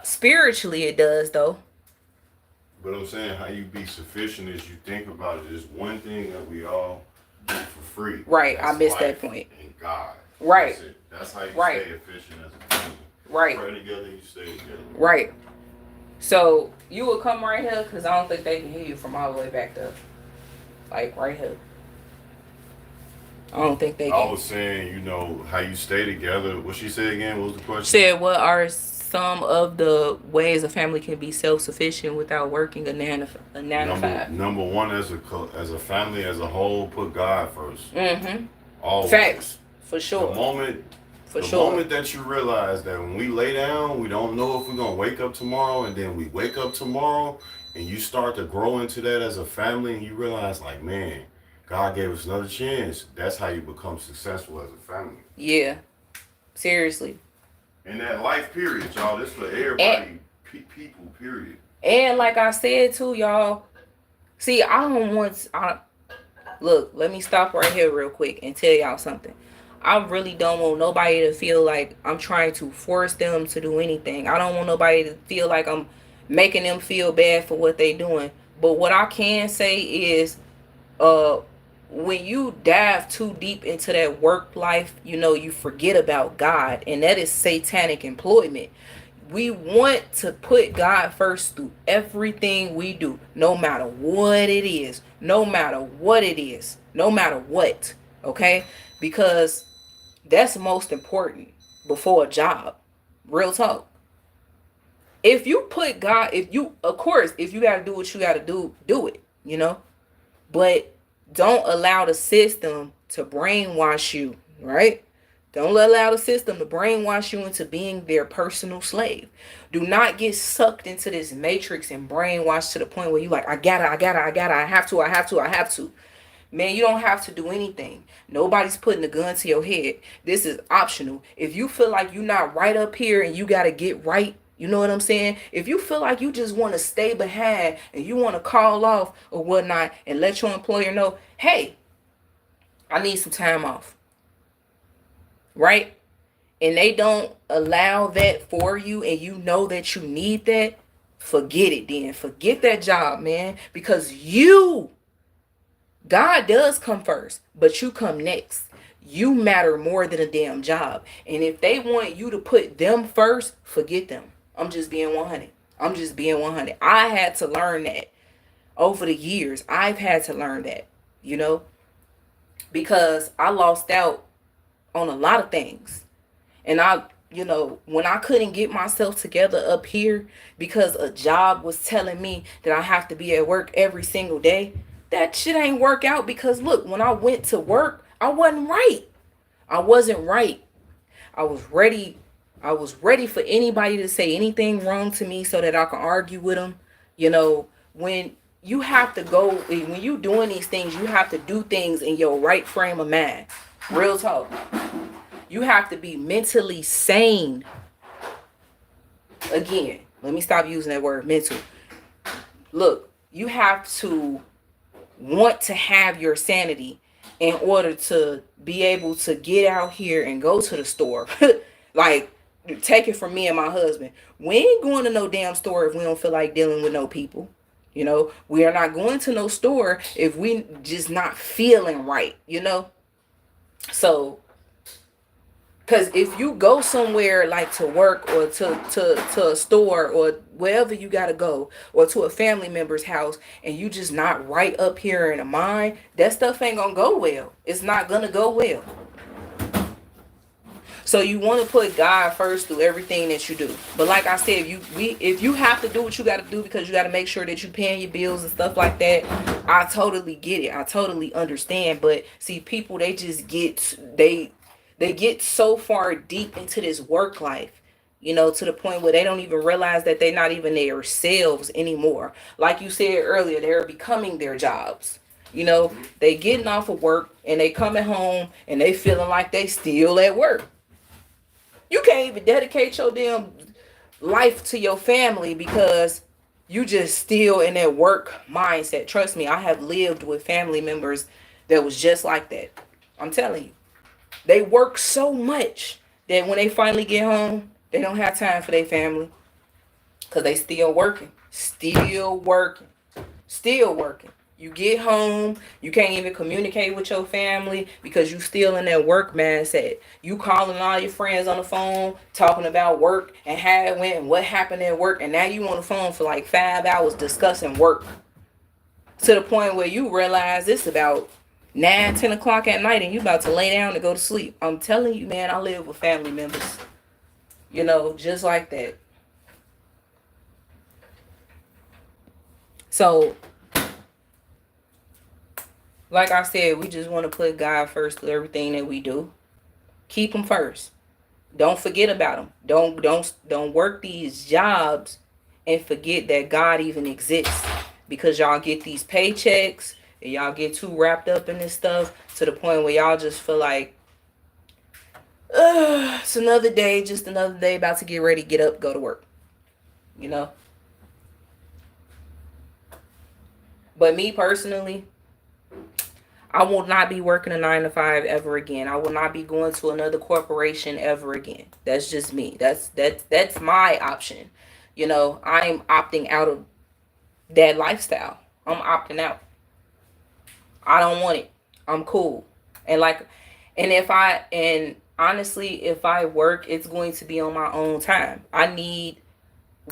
Spiritually, it does, though. But I'm saying, how you be sufficient is you think about it. There's one thing that we all do for free. Right, I missed that point. And God. Right. That's it. That's how you Right. stay efficient as a family. Right. Pray together, you stay together. Right. So you will come right here, because I don't think they can hear you from all the way back there. Like right here. I don't think they I can. was saying, you know, how you stay together. What she said again? What was the question? Said, what are some of the ways a family can be self-sufficient without working a 9 to 5? Number one, as a family as a whole, put God first. Mm-hmm. Always. Facts. For sure. The moment that you realize that when we lay down, we don't know if we're going to wake up tomorrow, and then we wake up tomorrow, and you start to grow into that as a family, and you realize, like, man, God gave us another chance. That's how you become successful as a family. Yeah. Seriously. In that life period, y'all. This for everybody. People, period. And like I said, too, y'all. See, I don't want... Look, let me stop right here real quick and tell y'all something. I really don't want nobody to feel like I'm trying to force them to do anything. I don't want nobody to feel like I'm making them feel bad for what they doing. But what I can say is, when you dive too deep into that work life, you know, you forget about God, and that is satanic employment. We want to put God first through everything we do, no matter what it is, no matter what it is, no matter what, okay? Because that's most important before a job. Real talk. If you put God, of course, if you got to do what you got to do it, you know? But don't allow the system to brainwash you, right? Don't allow the system to brainwash you into being their personal slave. Do not get sucked into this matrix and brainwashed to the point where you like, I have to. Man, you don't have to do anything. Nobody's putting a gun to your head. This is optional. If you feel like you're not right up here and you got to get right, you know what I'm saying? If you feel like you just want to stay behind and you want to call off or whatnot and let your employer know, hey, I need some time off. Right? And they don't allow that for you and you know that you need that, forget it then. Forget that job, man. Because God does come first, but you come next. You matter more than a damn job. And if they want you to put them first, forget them. I'm just being 100. I'm just being 100. I had to learn that over the years. I've had to learn that, you know, because I lost out on a lot of things. And when I couldn't get myself together up here because a job was telling me that I have to be at work every single day, that shit ain't work out because look, when I went to work, I wasn't right. I wasn't right. I was ready. I was ready for anybody to say anything wrong to me so that I can argue with them. You know, when you have to go, when you doing these things, you have to do things in your right frame of mind. Real talk. You have to be mentally sane. Again, let me stop using that word mental. Look, you have to want to have your sanity in order to be able to get out here and go to the store. Like, take it from me and my husband. We ain't going to no damn store if we don't feel like dealing with no people. You know, we are not going to no store if we just not feeling right, you know? So, because if you go somewhere like to work or to a store or wherever you got to go or to a family member's house and you just not right up here in the mind, that stuff ain't going to go well. It's not going to go well. So you want to put God first through everything that you do. But like I said, if you have to do what you got to do because you got to make sure that you paying your bills and stuff like that, I totally get it. I totally understand. But see, people, they just they get so far deep into this work life, you know, to the point where they don't even realize that they're not even themselves anymore. Like you said earlier, they're becoming their jobs. You know, they getting off of work and they coming home and they feeling like they still at work. You can't even dedicate your damn life to your family because you just still in that work mindset. Trust me, I have lived with family members that was just like that. I'm telling you. They work so much that when they finally get home, they don't have time for their family because they still working. You get home, you can't even communicate with your family because you still in that work mindset. You calling all your friends on the phone, talking about work and how it went and what happened at work. And now you on the phone for like 5 hours discussing work to the point where you realize it's about 9-10 o'clock at night and you about to lay down to go to sleep. I'm telling you, man, I live with family members, you know, just like that. So, like I said, we just want to put God first to everything that we do. Keep him first. Don't forget about him. Don't work these jobs and forget that God even exists, because y'all get these paychecks and y'all get too wrapped up in this stuff to the point where y'all just feel like, it's another day, just another day, about to get ready, get up, go to work. You know? But me personally, I will not be working a 9-to-5 ever again. I will not be going to another corporation ever again. That's just me. That's my option. You know, I'm opting out of that lifestyle. I'm opting out. I don't want it. I'm cool. And honestly, if I work, it's going to be on my own time. I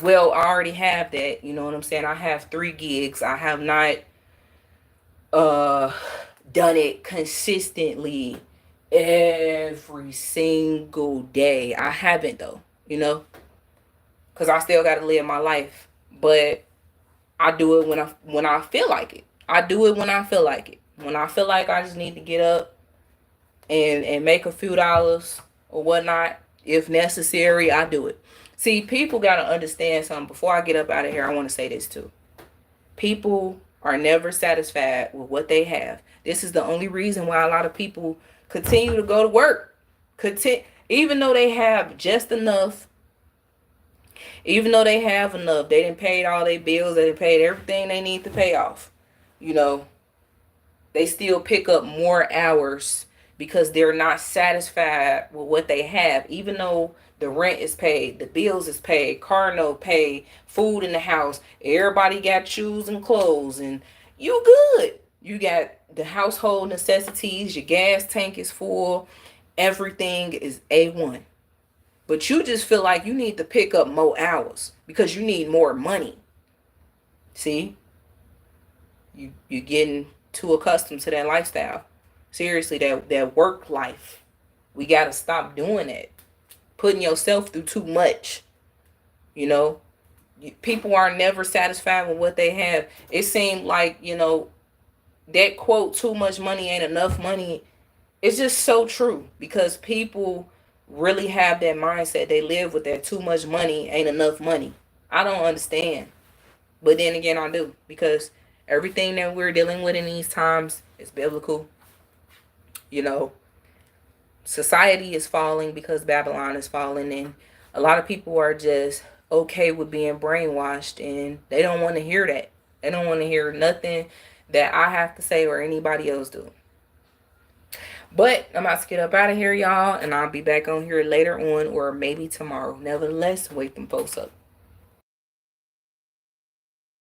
already have that. You know what I'm saying? I have 3 gigs. I have not done it consistently every single day. I haven't though, you know, because I still got to live my life. But I do it when I feel like it. I do it when I feel like it. When I feel like I just need to get up and make a few dollars or whatnot, if necessary, I do it. See, people got to understand something. Before I get up out of here, I want to say this too. People are never satisfied with what they have. This is the only reason why a lot of people continue to go to work. Even though they have just enough, even though they have enough, they didn't pay all their bills, they didn't pay everything they need to pay off. You know, they still pick up more hours because they're not satisfied with what they have, even though the rent is paid, the bills is paid, car note paid, food in the house, everybody got shoes and clothes, and you good. You got the household necessities, your gas tank is full, everything is A1. But you just feel like you need to pick up more hours because you need more money. See? You're getting too accustomed to that lifestyle. Seriously, that work life. We got to stop doing it. Putting yourself through too much. You know? People are never satisfied with what they have. It seemed like, that quote, too much money ain't enough money. It's just so true because people really have that mindset. They live with that too much money ain't enough money. I don't understand. But then again, I do because everything that we're dealing with in these times is biblical. Society is falling because Babylon is falling, and a lot of people are just okay with being brainwashed, and they don't want to hear that. They don't want to hear nothing that I have to say or anybody else do. But I'm about to get up out of here, y'all, and I'll be back on here later on or maybe tomorrow. Nevertheless, wake them folks up.